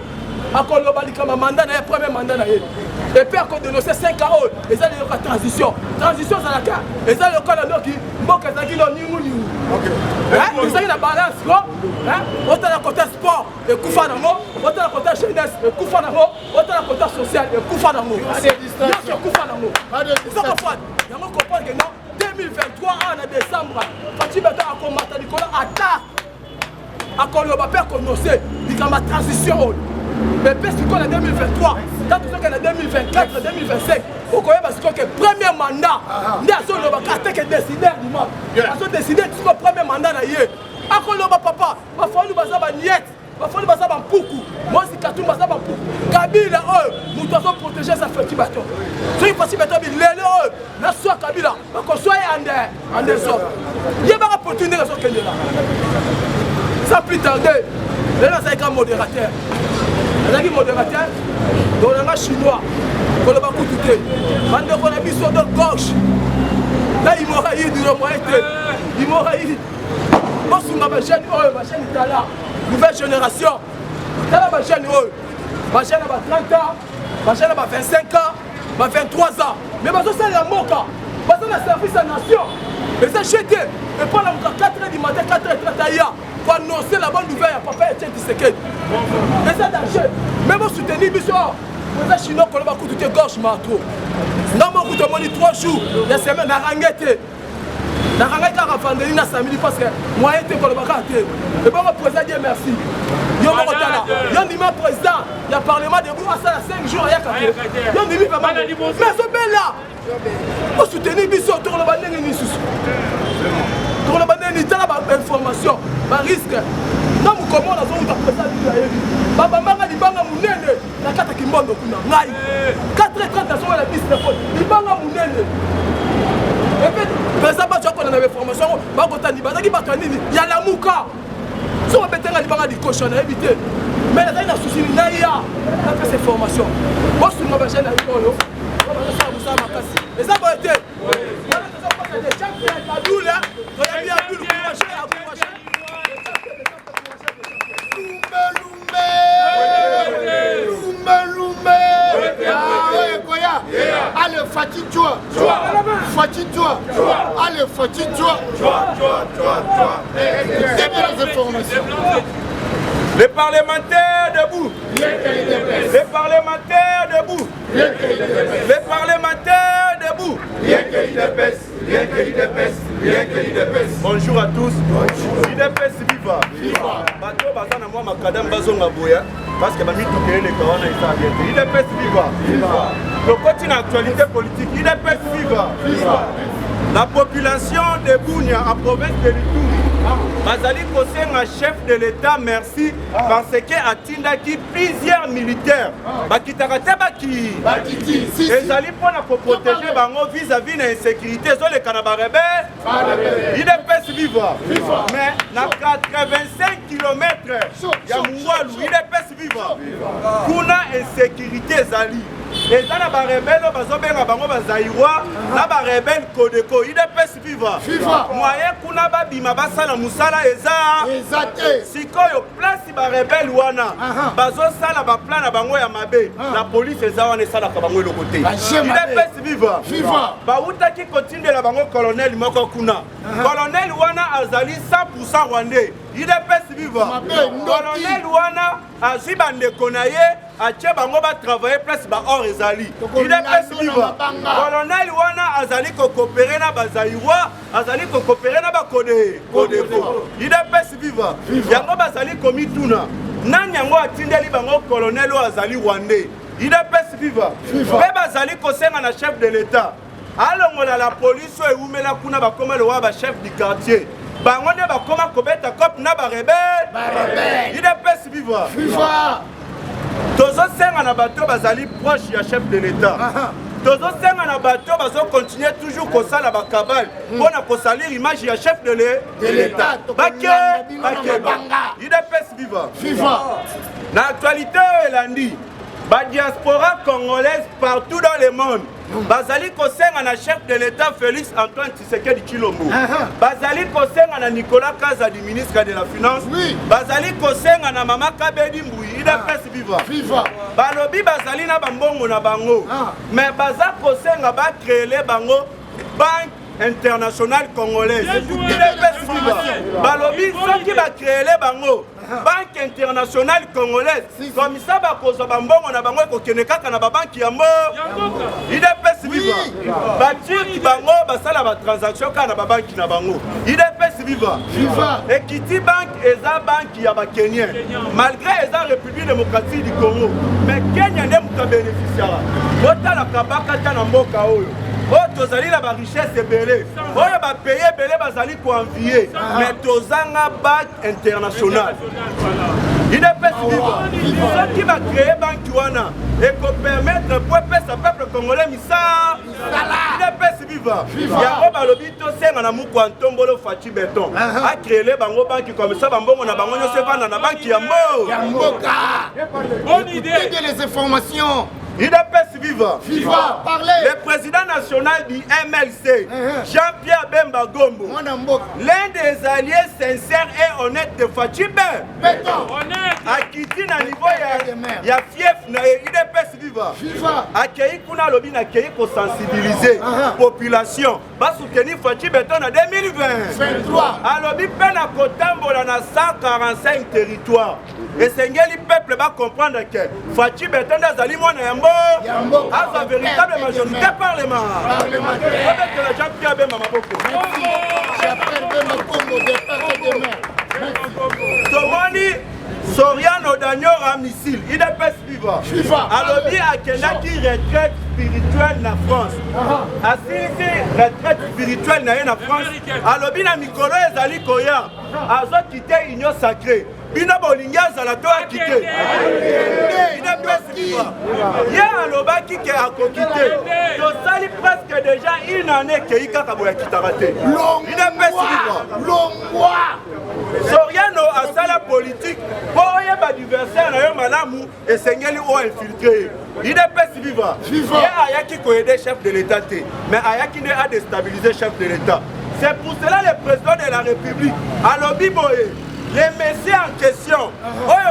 B: Akolo bali comme mandat na premier mandat na ye. Et puis encore dénoncer 5 ans et ça le transition. Transition ça la carte. Et ça le cas là qui mboka za kilo ni. OK. Hein? Ça la balance quoi? Hein? Autant la côté sport et koufa nango, autant la côté jeunesse et koufa nango, autant la côté social et koufa nango. C'est distance. Koufa nango. Ça comprendre. Il y a un comprendre que non 2023 en décembre, Fatou Beto a combattu Nicolas attaque. akoloba pe kononcé likamba transition mais parce qu'on a 2023 quand tu sais qu'on a 2024 2025 au Koya parce que premier mandat ndi azoloba kate que décider du monde azo décider tu le premier mandat na yé akoloba papa ba fonu baza ba niet ba fonu baza ba mpuku moi si katumba baza ba mpuku Kabila nous devons protéger sa fête bateau c'est possible bateau lelo na soit Kabila ko soit en désordre il y a pas opportunité à ce que là sans plus tarder là c'est un modérateur azaki modérateur dans le chinois pour le bakouté bande ko na biso de gauche là il m'aura eu du moyen il m'aura eu bosunga ba jeune ba jeune tala nouvelle génération tala ba jeune ba jeune ba 30 ans ba jeune ba 25 ans ba 23 ans mais bazo ça la moka bazo na service à nation mais ça jeté et pas la 4h du matin 4h30 pour annoncer la bonne nouvelle à papa Etienne Tshisekedi. Et ça danger. Même au soutenir biso. Vous êtes chinois qu'on va coûter gauche marteau. Non mon coûte moni 3 jours. La semaine na rangete. Na rangete à Fandeli na samedi parce que moi était qu'on va rater. Et bon président Dieu merci. Yo mo kotala. Yo ndima président, il y a parlement de vous à ça 5 jours ya katé. Yo ndimi vraiment. Mais ce bel là. Au soutenir biso tour le bandenge ni susu. Pour le bandit, il y a une information, un risque. Non, comment on a besoin de présenter Baba Manga, il va nous la carte qui monte au Kuna. 4h30 sur la piste de faute. Il va nous et puis, président, tu as qu'on avait formation, il y a la mouka. Si on peut dire qu'il y a cochons à éviter. Mais il y a un souci, il y a fait ces formations. Moi, je suis une chaîne à l'école. Les abonnés.
D: Allez, fatigue-toi. Fatigue-toi. Allez, fatigue-toi. C'est bien les informations.
E: Les parlementaires debout. Les parlementaires debout. Les parlementaires debout. Bonjour à tous. IDPS viva. Bato bazana moi makadam bazonga boya parce que bami tukele le kawana isa bien. IDPS viva. Le côté actualité politique, IDPS viva. La population de Bounia en province de Lituri Bazali Kosenga chef de l'État merci parce que atindaki plusieurs militaires bakitakate baki ezali pona ko protéger bango vis-à-vis de l'insécurité zo le kanaba rebelle IDPS viva mais na 85 km ya Mungwalu IDPS viva kuna insécurité ezali ezana ba rebelle bazobenga bango bazairwa na ba rebelle Kodeko IDPS viva moyen kuna babima basala musala ezate sikoyo place ba rebelle wana bazosala ba plan na bango ya mabe la police ezawana esala ka bango lokote IDPS viva ba utaki continue la bango colonel moko kuna colonel wana azali 100% rwandais IDPS viva colonel wana aziba ndeko na ye atie bango ba travailler place ba or ezali IDPS viva colonel wana azali ko coopérer na bazairwa azali ko coopérer na ba Kodeko IDPS viva yango bazali komituna nani yango atindeli bango colonel azali rwandais IDPS viva pe bazali kosenga na chef de l'état alongola la police eumela kuna bakoma le wa ba chef du quartier bango ne bakoma kobeta cop na ba rebelle IDPS viva tozo senga na bato bazali proche ya chef de l'état tozo senga na bato bazo continuer toujours kosala ba cabale pona kosalir image ya chef de l'état bake IDPS viva na actualité elandi ba diaspora congolaise partout dans le monde bazali kosenga na chef de l'état Félix Antoine Tshisekedi Tshilombo bazali kosenga na Nicolas Kaza du ministre de la finance bazali kosenga na Mama Kabedi Mbui IDPS viva balobi bazali na bambongo na bango mais baza kosenga ba créer bango banque internationale congolaise IDPS viva balobi soki ba créer bango banque internationale congolaise comme ça bakozwa bambongo na bango ekokende kaka na babanki ya idps viva baturki bango basala batransaction kaka na babanki na bango idps viva Equity Bank eza banki ya bakenien malgré eza république démocratique du Congo mais Kenya nde muta bénéficiara botala kabaka ta na mboka oyo tozali na ba richesse ebele oyo ba payer ebele bazali ko envier mais tozanga banque internationale idps viva qui va créer banque wana et qu'on permettre pour pesa peuple congolais misa idps viva yango balobi to senga na muko antombolo Fachi Beton a créé les bango banque comme ça bambongo na bango nyose vanda na banque ya mboka
D: bonne idée les informations.
E: IDPS viva.
D: Parlez.
E: Le président national du MLC, Jean-Pierre Bemba Gombo, l'un des alliés sincères et honnêtes de Fachi Beton, a quitté na niveau ya fief na IDPS viva. Accueilli kuna lobi na accueilli pour sensibiliser population, ba soutenir Fachi Beton en 2023. A lobi pena kotambola na 145 territoires. Et Sengeli peuple va comprendre que Fachi Beton azali mwana yambo a sa véritable majorité parlementaire. Avec la Jean-Pierre Bemba Maboko. Tomoni Soriano Daniel Missile, IDPS viva. Alobi Akendaki retraite spirituelle na France. Asisi retraite spirituelle na France. Alobi na mikolo ezali koya. Azo quitter union sacrée. Bino bolinga za la toa quitter. IDPS viva. Hier alobaki ke akokite. Tosali presque déjà une année ke ikaka boya kitarate. IDPS viva. Soriano asala politique pour yeba adversaire na yo malamu esengeli o infiltrer. IDPS viva. Et ayaki ko aider chef de l'État mais ayaki ne a déstabiliser chef de l'État. C'est pour cela le président de la République alobi boye les messieurs en question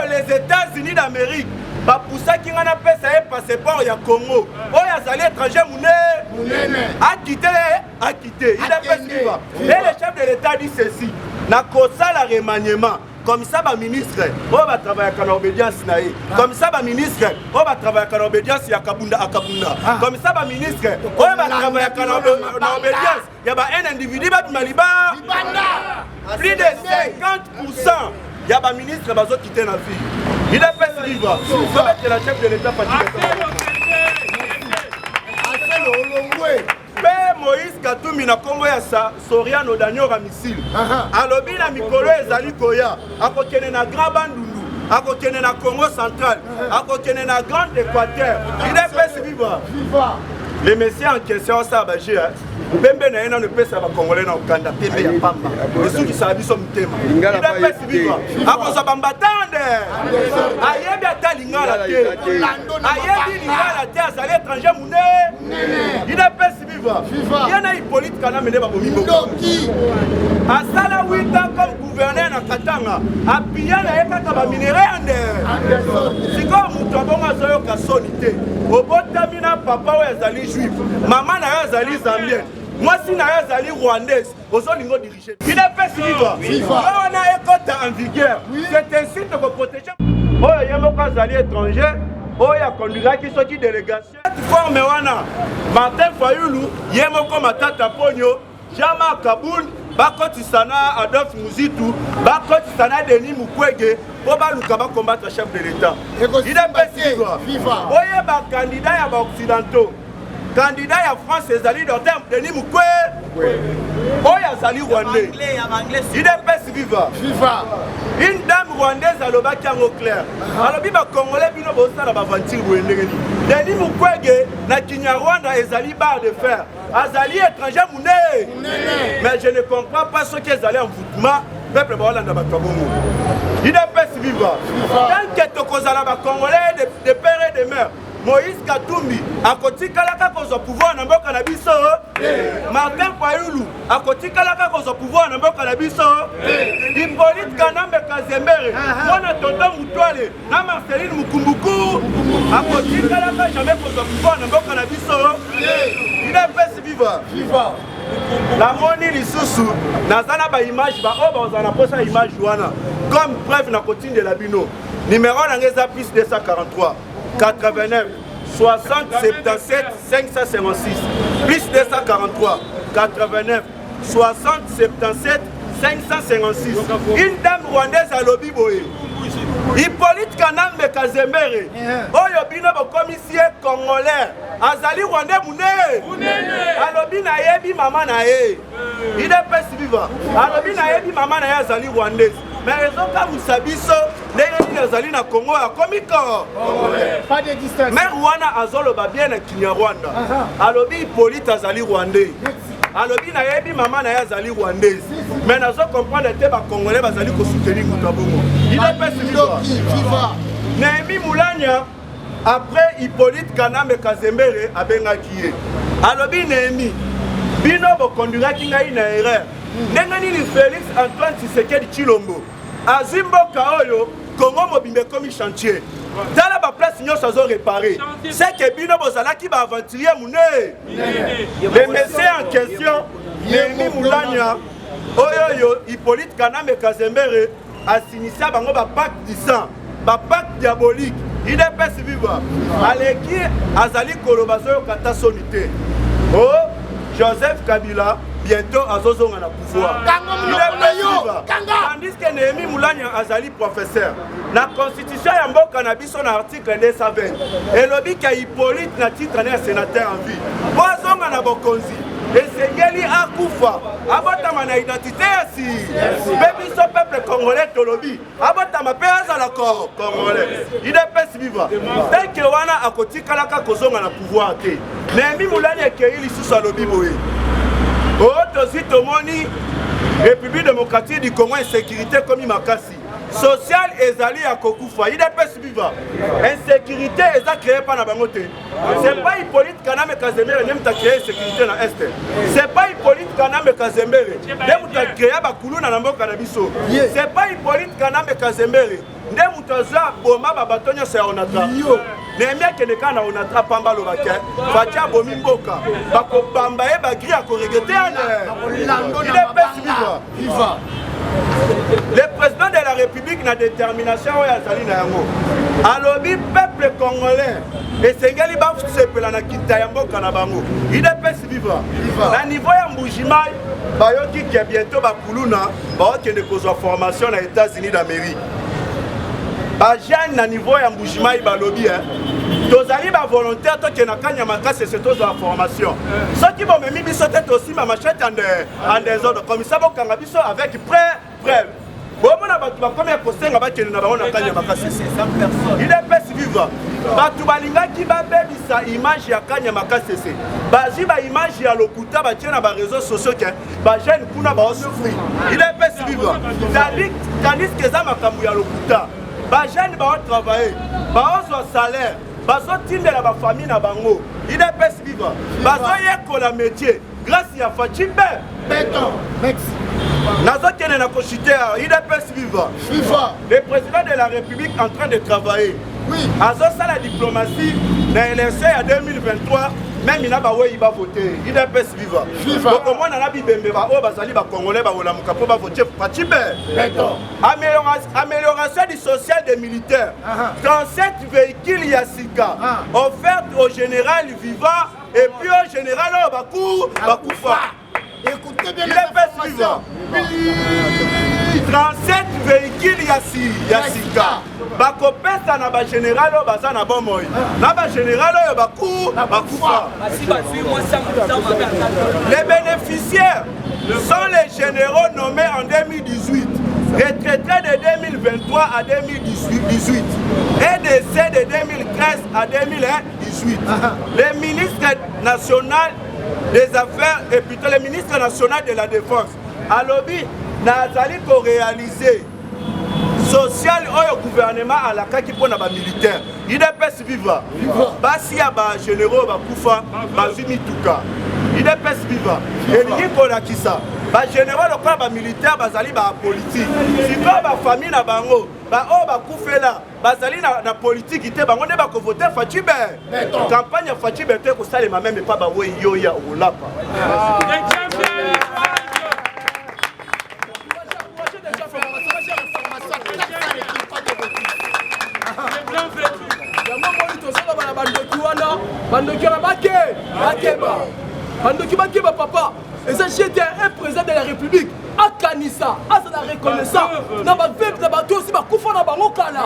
E: les États-Unis d'Amérique bapusa ki ngana pesa e passeport ya Congo azali étranger munene a quitté IDPS viva. Et le chef de l'État dit ceci na kosala remaniement comme ça ba ministre va travailler en obédience naïe comme ça ba ministre va travailler en obédience ya Kabunda comme ça ba ministre va travailler en obédience ya ba un individu ba maliba plus de 50% ya ba ministre bazo quitter na vie IDPS viva. C'est la chef de l'État Moïse Katumbi na Congo ya Soriano Daniel Missile. Alobi na mikolo ezali koya. Akokene na Grand Bandundu, akokene na Congo central, akokene na Grand Équateur. IDPS viva. Les messieurs en question ça bagé. Bembe na yena ne pesa ba Congolais na Okanda pembe ya pamba. Esu ki sabi so mutema. IDPS viva. Akoza bambatande. Ayebi atalingala te. Ayebi lingala te azali étranger munene. IDPS viva. Yana Hippolyte kana mene ba bomi Doki. Asala 8 ans comme gouverneur na Katanga. Apia na yeka ba minerai ande. Siko mutu abonga zoyo kasonite. Obotami na papa we azali juif. Maman na azali zambienne. Moi si na azali rwandaise, ozolingo diriger. IDPS viva. On a écoute en vigueur. C'est ainsi de vous protéger. Oyo yemoko azali étranger, oyo conduira qui soki délégation. Forme wana Martin Fayulu, yemoko matata ponyo, Jama Kaboul, bakoti sana Adolphe Muzitu, bakoti sana Denis Mukwege, oba luka ba combattre chef de l'État. IDPS viva. Oyo ba candidat ya ba occidentaux. Candidat ya France ezali docteur Denis Mukwege. Oyo azali rwandais. IDPS viva. Une dame rwandaise alobaki yango clair. Alobi ba congolais bino bosala ba venture boendengeni. Denis Mukwege na Kinyarwanda ezali barre de fer. Azali étranger munene. Mais je ne comprends pas ce qu'ils allaient en foutement. Peuple Baolanda Bakabongo. IDPS viva. Tant que tokozala ba congolais de père et de mère. Moïse Katumbi akotikalaka kozo pouvoir na mboka na biso. Martin Fayulu akotikalaka kozo pouvoir na mboka na biso. Hippolyte Kanambe Kazembere mwana Toto Mutwale na Marceline Mukumbuku akotikalaka jamais kozo pouvoir na mboka na biso. IDPS viva. La moni lisusu nazana ba image ba o ba zana posa image wana comme preuve na continue de la bino. Numéro nangeza plus 243 89 60 77 556 plus 243 89 60 77 556. Une dame rwandaise à lobby boye. Hippolyte Kanambe Kazembere. Oyo bino bo commissaire congolais. Azali Rwandais munene. Alobi na yebi mama na ye. Il est pas vivant. Alobi na yebi mama na ye azali Rwandaise. Mais raison ka musabiso ndenge azali na Congo ya komiko.
D: Pas de distance.
E: Mais Rwanda azolo ba bien na Kinyarwanda. Alobi Hippolyte azali Rwandais. Alobi na yebi mama na ye azali Rwandaise. Mais nazo comprendre te ba Congolais bazali ko soutenir Mutabongo. Il est pas vivant. Némi Moulania après Hippolyte Kanambe Kazembere abengaki ye. Alobi Némi bino bo conduiraki ngai na erreur. Ndenge nini Félix Antoine Tshisekedi Tshilombo azimboka oyo Congo mobimbe komi chantier. Tala ba place nyonso azo réparer. C'est que bino bozalaki ba aventurier mune. Le monsieur en question Némi Moulania oyo Hippolyte Kanambe Kazembere a signé bango ba pacte du sang, ba pacte diabolique. Il est pas vivant. Aleki azali kolobazo kata sonité. Oh Joseph Kabila bientôt azozonga na pouvoir. Il est pas vivant. Tandis que Némi Moulania azali professeur. La constitution ya mboka na biso na article 220. Elobi ka Hippolyte na titre na sénateur en vie. Bozonga na bokonzi. Esengeli akufa abotama na identité yasi bebiso peuple congolais tolobi abotama pe azala congolais il est pas vivant tel que wana akotikalaka kozonga na pouvoir te Némi Moulania ekei lisusu alobi boye o tozi tomoni République démocratique du Congo insécurité komi makasi social ezali ya kokufa il est pas vivant insécurité eza créé par na bangote. C'est pas Hippolyte Kanambe Kazembere nem ta créé sécurité na est. C'est pas Hippolyte Kanambe Kazembere nem ta créé ba kuluna na mboka na biso. C'est pas Hippolyte Kanambe Kazembere nem ta za boma ba batonya sa onata. Némia keneka na onata pamba lo bakɛ fatia bomi mboka ba ko pamba e ba gri a ko regretter il est pas vivant. Le président de la République na détermination ya zali na yango. Alobi peuple congolais et sengeli ba sepela na kita ya mboka na bango. Il est pas vivant. Na niveau ya Mbujimai bayoki ki bientôt ba kuluna ba okende kozwa formation na États-Unis d'Amérique. Ba jeune na niveau ya Mbujimai balobi tozali ba volontaire to kena kanya makase c'est to za formation. Ceux qui vont même biso tête aussi ma machette en désordre comme ça bo kanga biso avec preuve. Bon mona batu ba comme postenga ba kena na ba ona kanya makase 100 personnes. Il est pas vivant. Batu balinga ki ba bebisa image ya kanya makase c'est. Bazi ba image ya lokuta ba tiena ba réseaux sociaux que ba jeune kuna ba souffrir. Il est pas vivant. Tandis que za makambu ya lokuta. Ba jeune ba travailler. Ba ozo salaire. Bazo tindela ba famille na bango. Il est pas vivant. Bazo yekola métier grâce ya Fachibe.
D: Béton. Merci.
E: Nazo kene na kochiter, il est pas vivant. Le président de la République en train de travailler.
D: Oui.
E: Azo ça la diplomatie na élection à 2023 même il n'a pas voté. Il est pas vivant. Donc comment on a bibembe ba o bazali ba congolais ba ola mukapo ba voter Fachibe.
D: Béton.
E: Amélioration du social des militaires. 37 véhicules Yassika offerts au général vivant et puis au général Bakoufa.
D: Écoutez bien
E: il est pas vivant. 37 véhicules Yassika. Bakopesa na ba général baza na bomoy. Na ba général Bakoufa. Les bénéficiaires sont les généraux nommés en 2018. Retraités de 2023 à 2018 et décès de 2013 à 2018. Les ministres nationaux des affaires et plutôt les ministres nationaux de la défense à lobby nazali ko réaliser social au gouvernement à la kaki pona ba militaire il est pas vivant basi ya ba généraux ba kufa ba mituka il est pas vivant et ni ko la kisa ba général lokola ba militaire bazali ba politique siko ba famille na bango ba o ba kufela bazali na politique te bango ne ba ko voter Fachibe campagne Fachibe te ko salema même pas ba we yo ya olapa
B: bandoki na bakeba bandoki bakeba papa eza j'étais un président de la République akanisa azala reconnaissant na baveuve na bato aussi bakufa na bango kala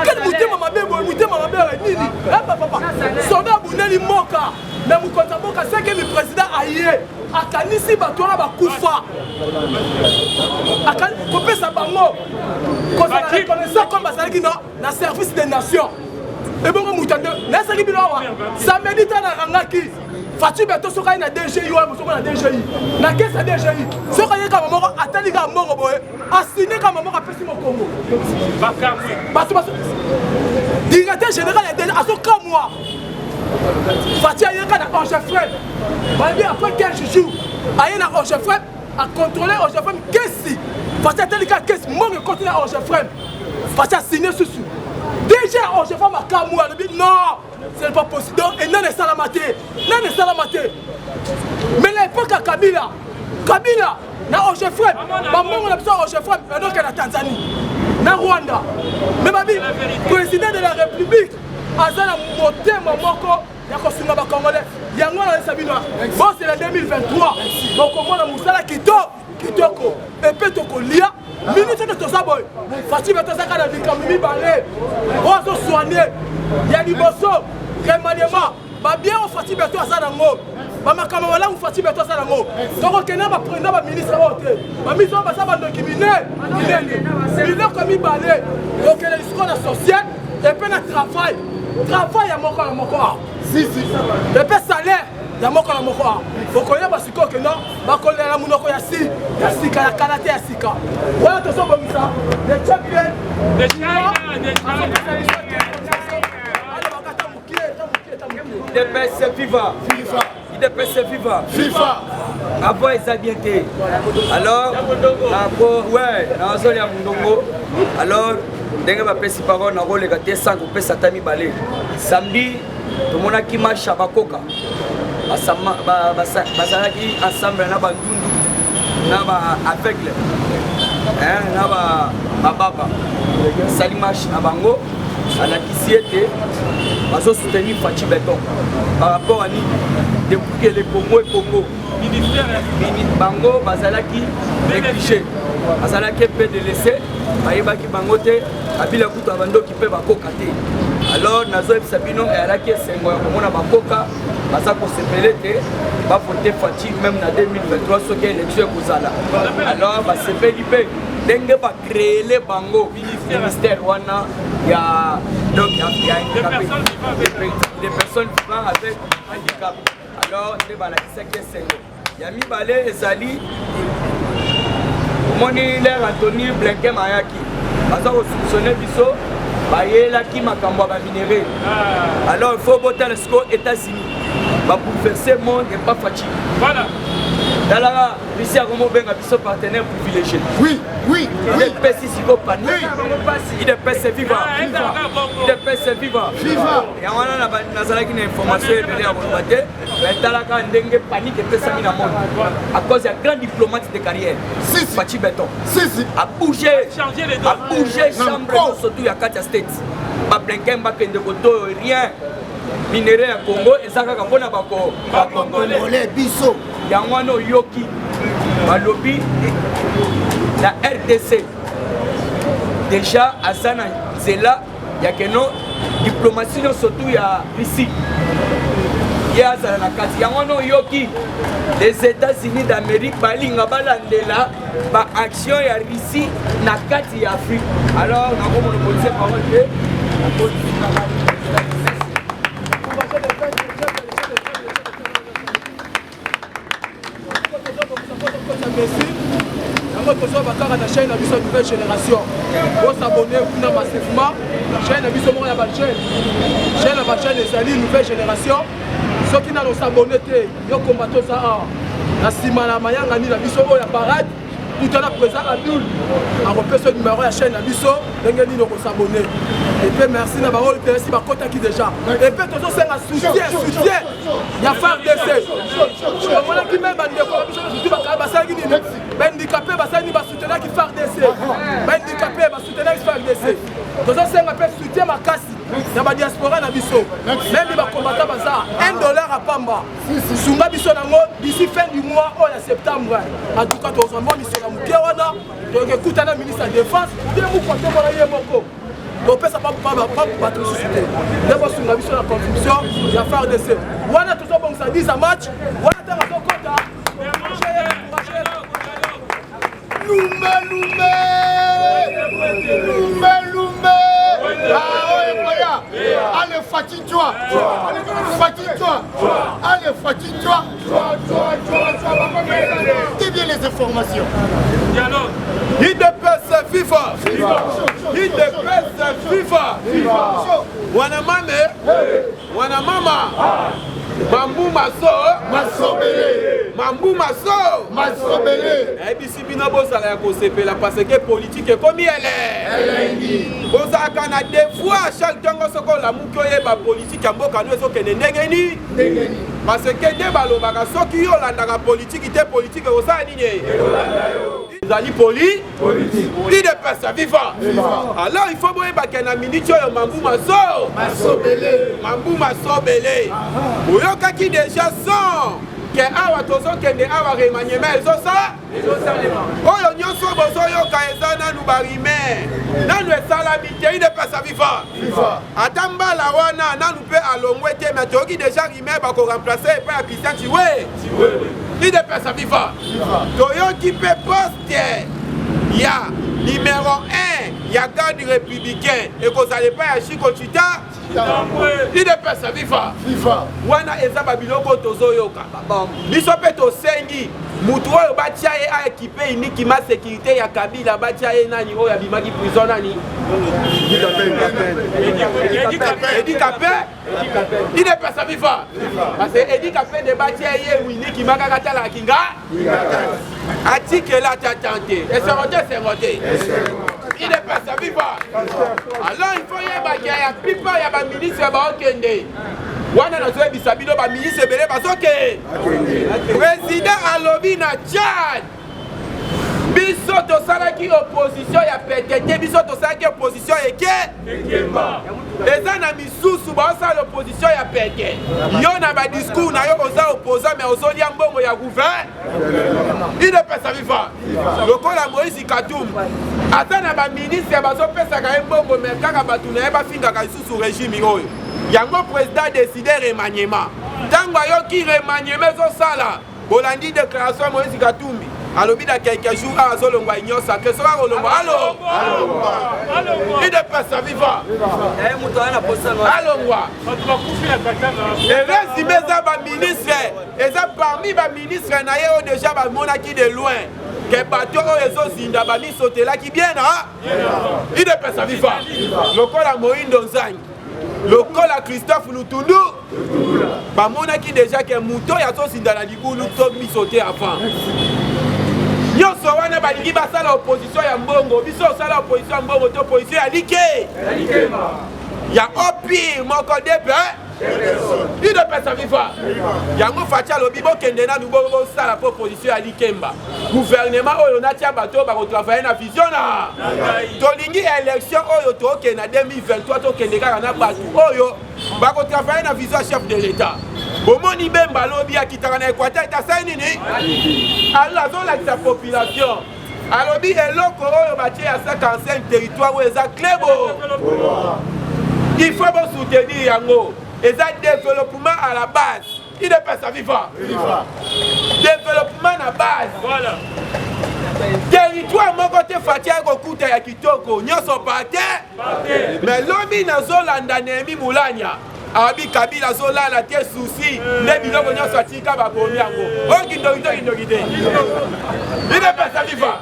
B: quel mutema mabe nini papa soda buneli moka mais mukonza moka c'est que le président aye akanisi bato na bakufa kopesa bango kozala reconnaissant comme bazalaki na service des nations ebongo mutande nasaki bino awa samedi tana rangaki Fatou Beto soka na DGI wa mosoko na DGI na kesa DGI soka yeka mama atali ka mbongo boye asine ka mama apesi mo Congo bato directeur général ya DGI asoka moi Fatou yeka na Orgefrem babi après 15 jours aye na Orgefrem a contrôler Orgefrem kesi Fatou atali ka kesi mbongo continue à Orgefrem Fatou a signé sous déjà Orgefrem a ka moi non c'est pas possible. Donc, et non, c'est la maté. Mais l'époque à Kabila, na Orgefrem, maman on a besoin Orgefrem, et donc la Tanzanie, na Rwanda. Mais ma vie, président de la République, Azana Moté Momoko, Yakosunga Congolais, Yango na Sabino. Bon, c'est la 2023. Donc, comment on a Moussala Kitoko, et Petoko Lia. Minute de Tosaboy, Fatou Beto Saka na Bikamimi Balé, Ozo soigné, Yanni Bosso, Remaniema, bien au Fatou Beto Azanango, Bamakamala ou Fatou Beto Azanango. Donc on connaît ma président, ma ministre à haute, ma mise en place de Kimine, il a commis Balé, donc il est discours associé, et puis le travail à mon corps. Si. Et puis salaire. Ya moko na moko okoya basiko ke non bakolela munoko ya sika ya karate ya sika wala to sobo misa the champion de China
E: FIFA avant ils habitent alors ouais na zone ya Mundongo alors ndenge ba pesi parole na role gate 100 pesa tami balé samedi to monaki match abakoka bazalaki ensemble na bandundu na ba aveugle na bababa sali match na bango alakisi ete bazosoutenir Fatou Beto par rapport à nini depuis que le Congo bango bazalaki négligé bazalaki mpe de laisser bayebaki bango te abila kutu abandoki mpe bakoka te alors nazoyebisa bino eyalaki esengo ya komona bakoka baza kosepele te bavote Fatou même na 2023 soki élection ekozala alors basepeli mpe ndenge bacréele bango ministère wana ya donc ya handicapé des personnes vivant avec handicap alors nde balakisaki esengo ya mibale ezali omoni l'air Anthony Blinken ayaki baza kosoupçonne biso bayelaki makambo ya baminere alors il faut botala siko États-Unis babouleverser monde et pas Fatou voilà Dalara, ici à Romobenga, biso partenaire privilégié.
D: Oui.
E: Il est pèse ici au panier. Il est pèse vivant. Il est pèse vivant. Et on a une information de l'Arabate. Mais Dalara, ndenge panique et pèse na monde. À cause de grand diplomate de carrière. Fatou Beto. A bouger chambre surtout à Katia State. Ba Blinken ba kende koto rien. Minéraux à Congo et ça kaka pona bako congolais biso yangwano yoki balobi la RDC déjà asana zela ya keno diplomatie surtout ya Russie ya azala na kati yangwano yoki les États-Unis d'Amérique balinga balandela ba action ya Russie na kati ya Afrique alors na ko mo police parole de
B: bakaka na chaîne na biso nouvelle génération bosabone kuna massivement chaîne na biso moko ya bachaîne chaîne na bachaîne ezali nouvelle génération soki nano sabone te yokomba toza awa na nsima na mayangani na biso oyo ya parade tutala président Abdul akopesa numéro ya chaîne na biso ndenge nini okosabone et puis merci na bango mpesi bakotaki déjà et puis tozosenga soutien ya FARDC omonaki me bandeko na biso surtout basalaki nini bahandicapé basalaki basoutenaki FARDC bahandicapé basoutenaki FARDC tozosenga mpe soutien makasi na badiaspora na biso. Même les combattants baza $1 à Pamba. Sunga biso nango d'ici fin du mois au septembre. En tout cas, tous envoie mission na mukewana. Donc écoute na ministre de la défense, de mu côté voilà yemoko. Donc ça pas battre société. D'abord sunga biso la construction, ya FARDC. Wana tout bon ça 10 match. Wana ta kota.
D: Lumbe. Ah ouais, voilà. Allez, fatigue-toi. Allez, fatigue-toi. T'es bien les informations.
B: IDPS FIFA. IDPS FIFA. Wana mama. Mambu Maso. Et puis si bino bozala ya kosepela parce que politique comme elle est. Bozaka na deux fois chaque temps soko la muko yeba politique ya mboka no ezokende ndengeni. Parce que de balobaka soki yo landaka politique te politique osala nini. Zali politique. Il de pesa viva. Alors il faut boyeba que na minute yo Mambu Maso belé. Oyoka ki déjà son que awa tozo kende awa remaniement ezosa oyo nyonso bozo yoka eza nanu barime nanu esalami te ide pesa viva ata mbala wana nanu mpe alongwe te me toyoki déjà rime bakoremplace epai ya Christian Chiwe ide pesa viva toyoki mpe poste ya numéro 1 ya garde républicain ekozala epai ya Chiko Chita ide pesa viva wana eza babiloko tozoyoka biso mpe tosengi mutu oyo batia ye aekipe unikima sécurité ya Kabila batia ye nani oyo abimaki prison nani Edi Kapé ide pesa viva parce que Edi Kapé de batia ye unikima kaka tala kinga atikela tatante eserote il est pas sa viva. Alors il faut y a plupart ya ba ministre ba okende. Wana na zo bisabilo ba ministre belé bazoke. Président alobi na Tchad. Biso to salaki opposition ya PTT, biso to salaki opposition ekemba. Eza na misusu ba osala opposition ya PTT. Yo na ba discours na yo oza opposant mais ozoli mbongo ya gouvernement. Il est pas sa viva. Lokola Moïse Katumbi. Ata na ba ministre bazopesa ka mbongo mais kaka batu na ba finga ka sous régime oyo. Yango président décider remaniement. Tango yo ki remaniement zo sala. Bolandi déclaration Moïse Katumbi. alobi na quelques jours azolongwa union sacrée soka kolongwa allo il de pesa viva alongwa résumé eza baministre eza parmi baministre na ye oyo déjà bamonaki de loin que bato oyo ezozinda bamisotelaki bien na il de pesa viva lokola Moindo Nzangi lokola Christophe Lutundu bamonaki déjà que muto ya zozinda na libulu to misote avant nyonso wana balingi basala opposition ya mbongo biso osala opposition ya mbongo to opposition ya like ya opi moko depe il de pesa viva yango fatia lobi bokende na nubo bosala proposition ya likemba gouvernement oyo natia bato bakotravaille na vision na tolingi élection oyo tokende na 2023 tokende kaka na bato oyo bakotravaille na vision ya chef de l'état bomoni bemba lobi akitaka na Équateur etasali nini azolakisa population alobi eloko oyo batie ya 55 territoire oyo eza clebo il faut bon soutenir yango eza développement à la base il est pas sa viva développement na base voilà territoire moko te fatia kokuta ya kitoko nyonso bate mais lobi nazolanda Nehemi Mulanya abi Kabila zolala te souci nde biloko nyonso atika bakomi yango okindoki te ine pesa viva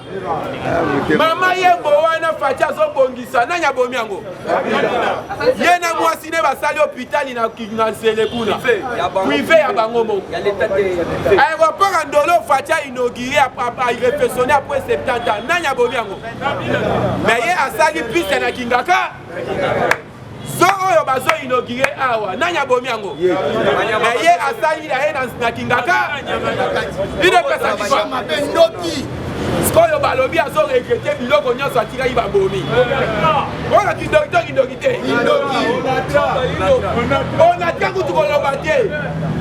B: mama yembo wana fatia azobongisa nani abomi yango ye na mwasi ne basali hôpital na Selekuna privé ya bango moko aéroport ya Ndolo fatia inauguré réfectionné après 70 ans nani abomi yango mais ye asali piste na Kingaka so oyo bazo inauguré awa nanya bomi yango mais ye asali ya na Kingaka ine pesa viva
D: mabendoki
B: oyo balobi azoregrete biloko nyonso atikaki babomi oyo kindokite onatia kutu koloba te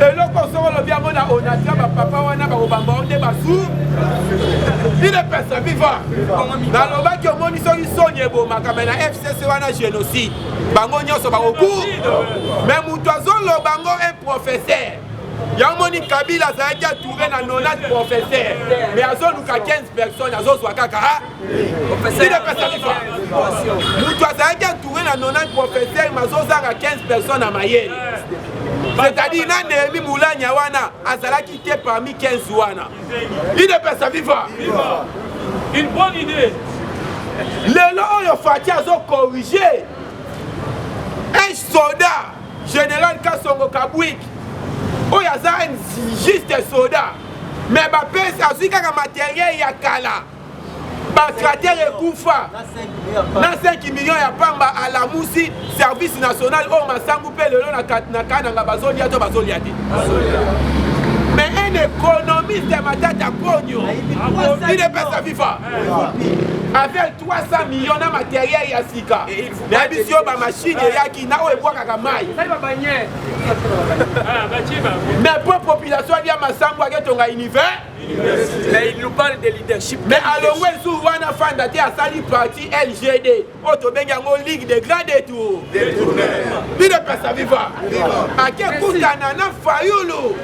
B: eloko soko olobi yango na onatia bapapa wana bakobamba o nde basu ine pesa viva nalobaki omoni soki soni ebomaka me na FCC wana génocide bango nyonso bakoku me moto azoloba ngo un professeur Yamoni Kabila azalaki atouré na 90 professeurs mais azoluka 15 personnes azozwa kaka mutu azalaki atouré na 90 professeurs mais azozanga 15 personnes à mayele c'est-à-dire na Néhémie Moulanya wana azalaki te parmi 15 wana il ne peut pas vivre
C: une bonne idée
B: lelo oyo Fati azo corriger un soldat général Kasongo Kabwik oyo aza juste soldat mais bapesi azwi kaka matériel ya kala bakrater ekufa na 5 millions ya pamba alamusi service national oyo masangu mpe lelo na kananga bazolia to bazolia te mais un économiste matata pogno il ne peut pas vivre avec 300 millions de matériel ya sika na bisio ba machine yaki na oyo ebwakaka mai mais pour population ya masango aketonga univers
C: mais il nous parle de leadership
B: mais alongwe sur wana fanda te asali parti LGD oto bengi yango ligue de grand détour il ne peut pas vivre ake kutana na fayulu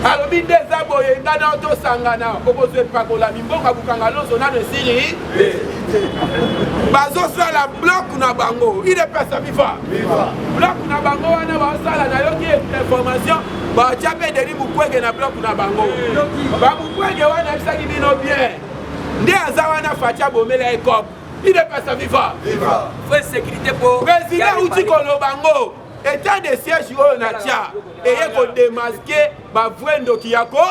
B: alobi nde eza boye nga na otosangana okozwa epakola mimbongo bukanga lonso nano esili bazosala bloc na bango il ne peut pas vivre bloc na bango wana bazosala nayoki information batia mpe Denis Mukwege na bloc na bango bamukwege wana ebisaki bino bien nde aza wana Fati abomela ekop il ne peut pas vivre président uti koloba ngo état de siège oyo na tia eye kodemaske bavrai ndoki yako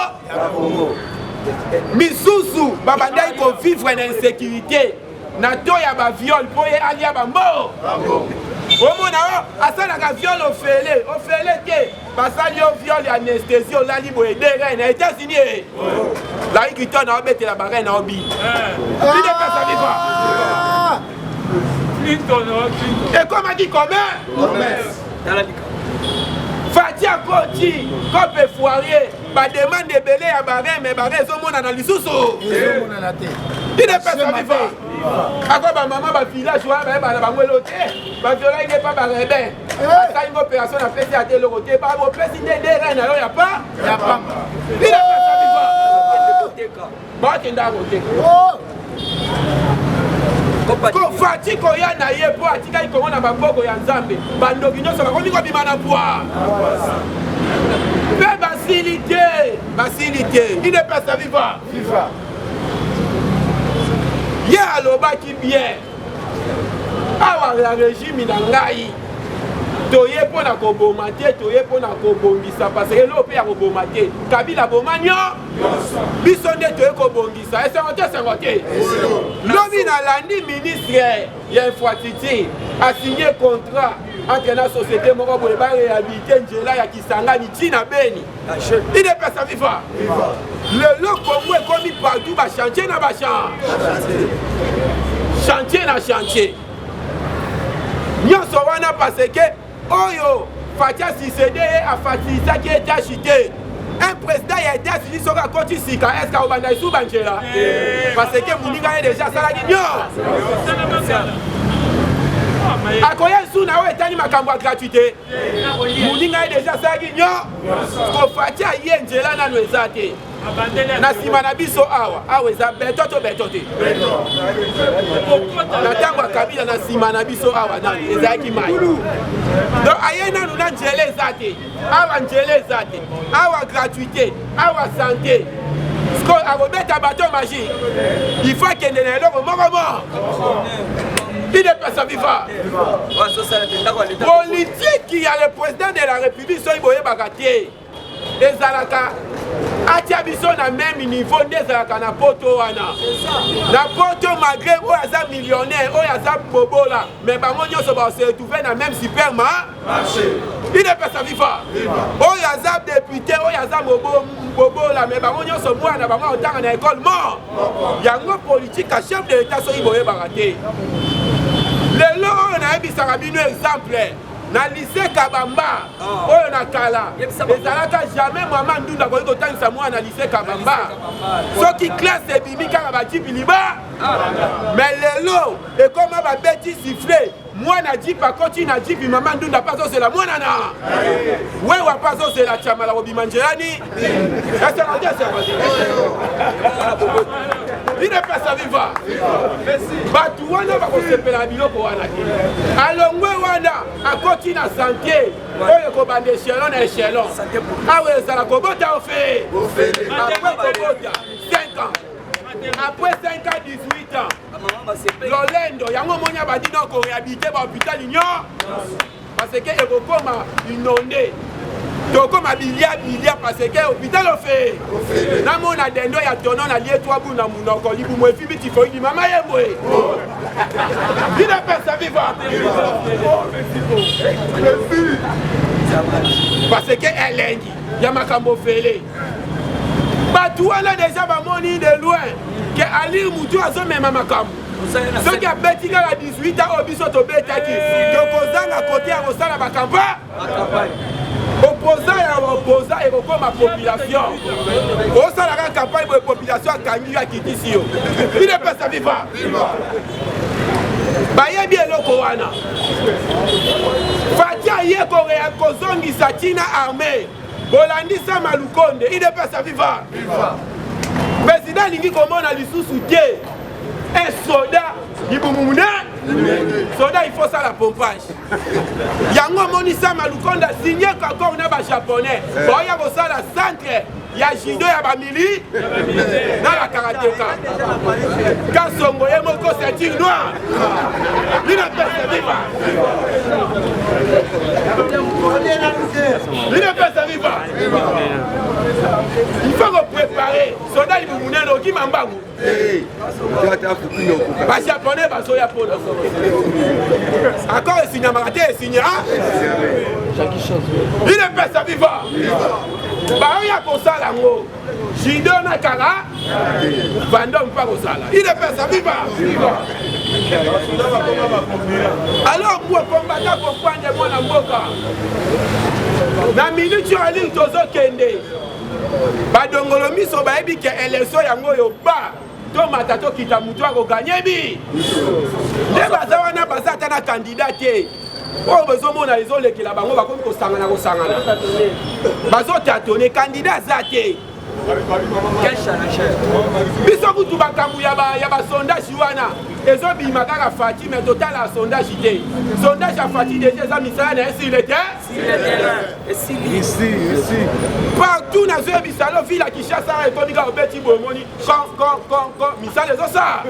B: misusu babandaki kovivre na insécurité na to ya baviole mpo ye alia bambo omona o asalaka viole ofele te basali yo viole ya anesthésie olali boye de reine na États-Unis e laiki to na obetela bareine na obi idepesa viva ekomaki commerce Fati akoti kope foirier ba demande ebele ya bareine mais bareine ezomona na lisusu il ne peut pas vivre ako bamama bavillage wana bayebana bango elo te baviolaki epa barebe asalinga opération na pesi ya te eloko te bopesi nde de reine na yo ya pamba il ne peut pas vivre bakenda koteka Fati koya na ye po atikaki komona maboko ya Nzambe bandoki nyonso bakomi kobima na poa mpe basilite il ne peut pas vivre ye alobaki bien awa la régime na ngai toye mpo na koboma te toye mpo na kobongisa parce que elo mpe ya koboma te Kabila boma biso nde toye kobongisa esengo te lobi nalandi ministre ya infrastructure asigné contrat entre na société moko boye baréhabilité nzela ya Kisangani ntina Beni il ne peut pas vivre lelo Congo ekomi partout bachantier na chantier nyonso wana parce que oyo Fati Sisede afasilitaki etashi te un président ya États-Unis soki akoti sika eske akobanda esu banjela parce que moninga ye déjà asalaki akoya esu na oyo etani makambo ya gratuité moninga ye déjà asalaki ko Fati aye nzela nano eza te na nsima na biso awa eza beto to beto te na ntango ya Kabila na nsima na biso awa nani ezalaki mai donc aye nanu na nzela eza te awa nzela eza te awa gratuité awa santé sko akobeta bato magique il faut akende na eloko moko il ne peut pas vivre politique ya le président de la République soki boyebaka te ezalaka atia biso na même niveau nde ezalaka na poto wana na poto malgré oyo aza millionnaire oyo aza bobola mais bango nyonso base retrouve na même supermarché idepesa viva oyo aza député oyo aza bobola mais bango nyonso mwana bango otanga na école mort yango politique a chef de l'état soki boyebaka te lelo oyo nayebisaka bino exemple na lycée Kabamba oyo na kala ezalaka jamais mama ndunda koki kotangisa mwana na lycée Kabamba soki classe ebimi kaka bajipi liba mais lelo ekoma babeti siffle mwana jipi akoti na jipi mama ndunda mpe azozela mwana na wewa mpe azozela chamala kobima njelani idepesa viva bato wana bakosepela na biloko wana te alongwe wana akoti na santier oyo ekobanda echelon na echelon awa ezala kobota ofe apres kobota 5 ans après 5 ans 18 ans lolendo yango monya badina koréhabilite bahôpital union parce que ekokoma inonde tokoma bilia parce que hôpital ofe namona dendo ya tono na lie twa buna munoko libumu efibi tifoidi mama yembwe idepesa viva parce que elengi ya makambo fele bato wana deja bamoni de loin ke ali mutu azomema makambo soki abeti kaka 18 ans oyo biso tobetaki tokozanga kote ya kosala bakampa opposant ya opposant ekokoma population osalaka campagne boye population akangi akitisi yo idepesa viva bayebi eloko wana fatia ye kozongisa ntina armée bolandisa malukonde idepesa viva président alingi komona lisusu te un soldat libumumune soda il faut ça la pompage yango monisa malukonda signé kakor na ba japonais boya kosala centre ya judo ya bamili na la karateka kasongo ye moko ceinture noire lina pesa viva lina pesa viva il faut que préparer soda libumune no kimambangu ba japonais bazoya pona encore esignamaka te esignera il est pesa viva baoya kosala yango jido na kala vandom mpa kosala il est pesa viva alors pour combattre comprendre mwana mboka na minute oyo alingi tozokende badongolo miso bayebi ke eleso yango oyo ba tomata tokita mutu akoganye bi nde baza wana baza ata na kandida te oyo bazomona ezolekela bango bakomi kosangana bazotatone kandida aza te biso kutu bakambu ya basondage wana ezobima kaka fati me totala sondage te sondage ya fati deja eza misala na esile te partout nazoyebisa lo ville ya Kinshasa ekomi kaka obeti bomoni misala ezosala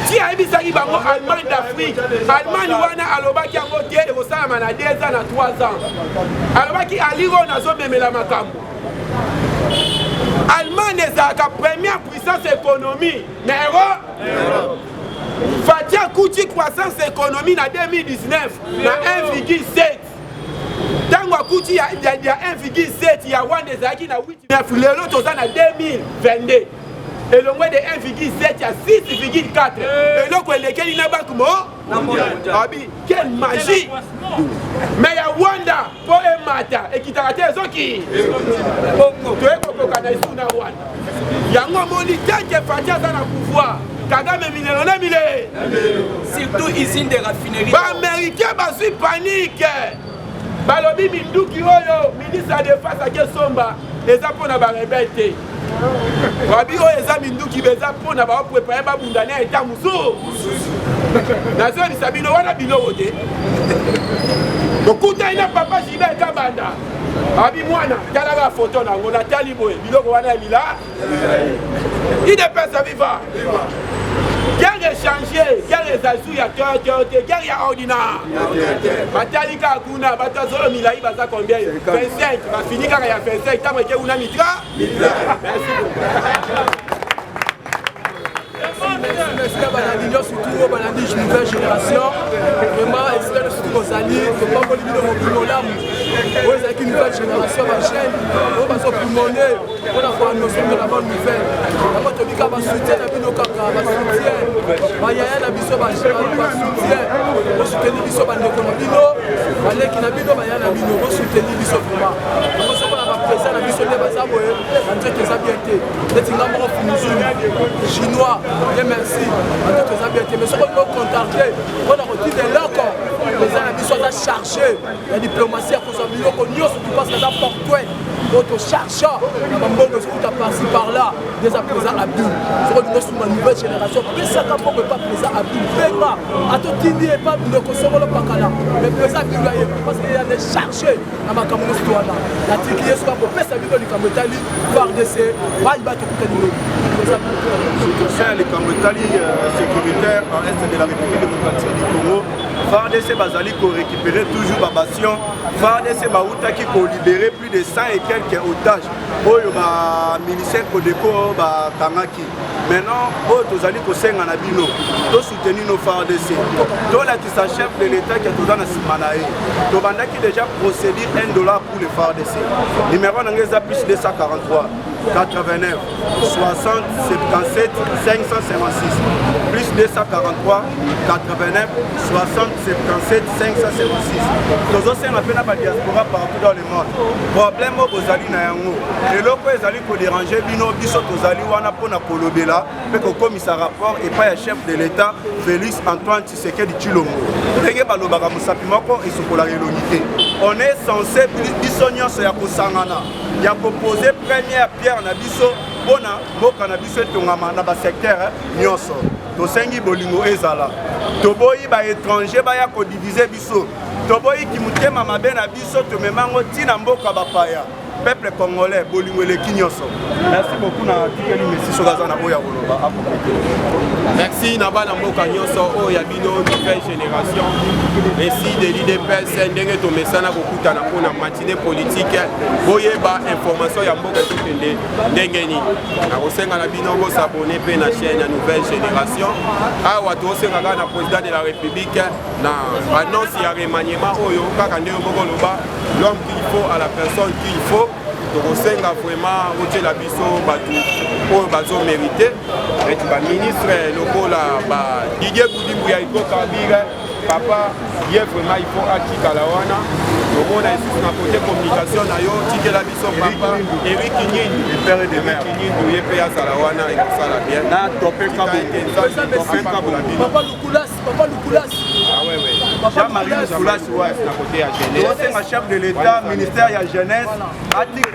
B: ti ayebisaki bango Allemagne d'Afrique Allemagne wana alobaki yango te ekosalama na 2 ans na 3 ans alobaki alingo nazomemela makambo Allemagne ezalaka première puissance économie na euro fatia kuti croissance économie na 2019 na 1,7 ntango akuti ya 1,7 ya wana ezalaki na 8,9 lelo toza na 2022 elongwe de 1,7 à 6,4 eloko elekeli na banque mo abi quelle magie mais ya Rwanda po emata ekitaka te ezoki toyekokoka na esu na Rwanda yango moni tanke fatia aza na pouvoir Kagame minelo na mile surtout usine de raffinerie baaméricain bazwi panique balobi minduki oyo ministre ya défense akesomba eza mpona barebele te babi oyo eza minduki beza mpona baoprepare babundani ya eta mosusu nazoyebisa bino wana biloko te okutani na papa Gilbert Kabanda abi mwana talaka foto nango natali boye biloko wana ya lila idepesa viva guerre échangée guerre ezali ya cœur te guerre ya ordinaire batali kaka kuna bato azolo milai baza combien 25 bafini kaka ya 25 ntango eke kuna mitra merci na balandi nyonso surtout balandi nouvelle génération vraiment espère surtout kozali topamboli bino mobili olamu oyo ezalaki nouvelle génération bachaine oyo bazopulmone mpona koannonce bino la bonne nouvelle yango tobika basoutien na bino kaka basoutien bayaya na biso basoutien bosuteni biso bandeko na bino baleki na bino baya na bino bosuteni biso vraiment yango sokola baprésent na biso nde baza boye banzete eza bien te neti nga moko funuzuni chinois merci banzete eza bien te mais soki olingo contacte mpona kotina eloko eza na biso aza chargé ya diplomatie ya kozwa biloko nyonso tupasi aza portway oyo tocharge na bambongo ezokuta parci par là deza présent abdul soki olingo suma nouvelle génération pesaka mbongo epa présent abdul mpenga atotindi epa ndeko songolo pakala mais présent abdul ayeba parce que yane chargé na makambo nyonso to wana natiki ye soki akopesa bino likambo etali fardc bayiba tokutani lobi
F: likambo etali sécuritaire en est de la République démocratique du Congo FARDC bazali récupérer toujours babation FARDC bautaki libérer plus de 100 et quelques otages oyo ba militaire Codeco ba kangaki maintenant oyo tozali kosenga na bino to soutenir nos FARDC to la qui sa chef de l'état qui toza na sima na ye to bandaki déjà procédure $1 pour le FARDC numéro nangeza plus 243 89 60 77 556 plus 243 89 60 77 556 tozosenga mpe na badiaspora partout dans le monde problème oyo bozali na yango eloko ezali kodérange bino biso tozali wana mpona kolobela mpe kokomisa rapport epai ya chef de l'état Félix Antoine Tshisekedi Tshilombo ndenge balobaka mosapi moko esokolaka elongi te on est censé biso nyonso ya kosangana ya kopose première pierre na biso mpona mboka na biso etongama na basecteur nyonso tosengi bolingo ezala toboyi baétranger baya kodivize biso toboyiki motema mabe na biso tomemango ntina mboka bapaya peuple congolais bolingo eleki nyonso merci beaucoup na tikeli mesi soki aza na oyo ya koloba akompete
B: merci na bana mboka nyonso oyo ya bino nouvelle génération merci de l'UDPS ndenge tomesana kokutana mpona matinée politique boyeba information ya mboka ezokende ndenge nini nakosenga na bino bosabone mpe na chaîne ya nouvelle génération awa tosenga kaka na président de la république na annonce ya remaniement oyo kaka ndenge bokoloba l'homme qu'il faut à la personne qu'il faut tokosenga vraiment otela biso bato oyo bazomérite eti baministre lokola Didier Boudimbu ya ikokabire papa ye vraiment il faut atikala wana omona esusu na côté communication na yo tikela biso papa Eric Nyindu ye mpe azala wana ekosala bien na topeka papa Lukulas
F: Jean-Marie Lukulas na côté ya jeunesse
E: chef de l'état ministère ya jeunesse atika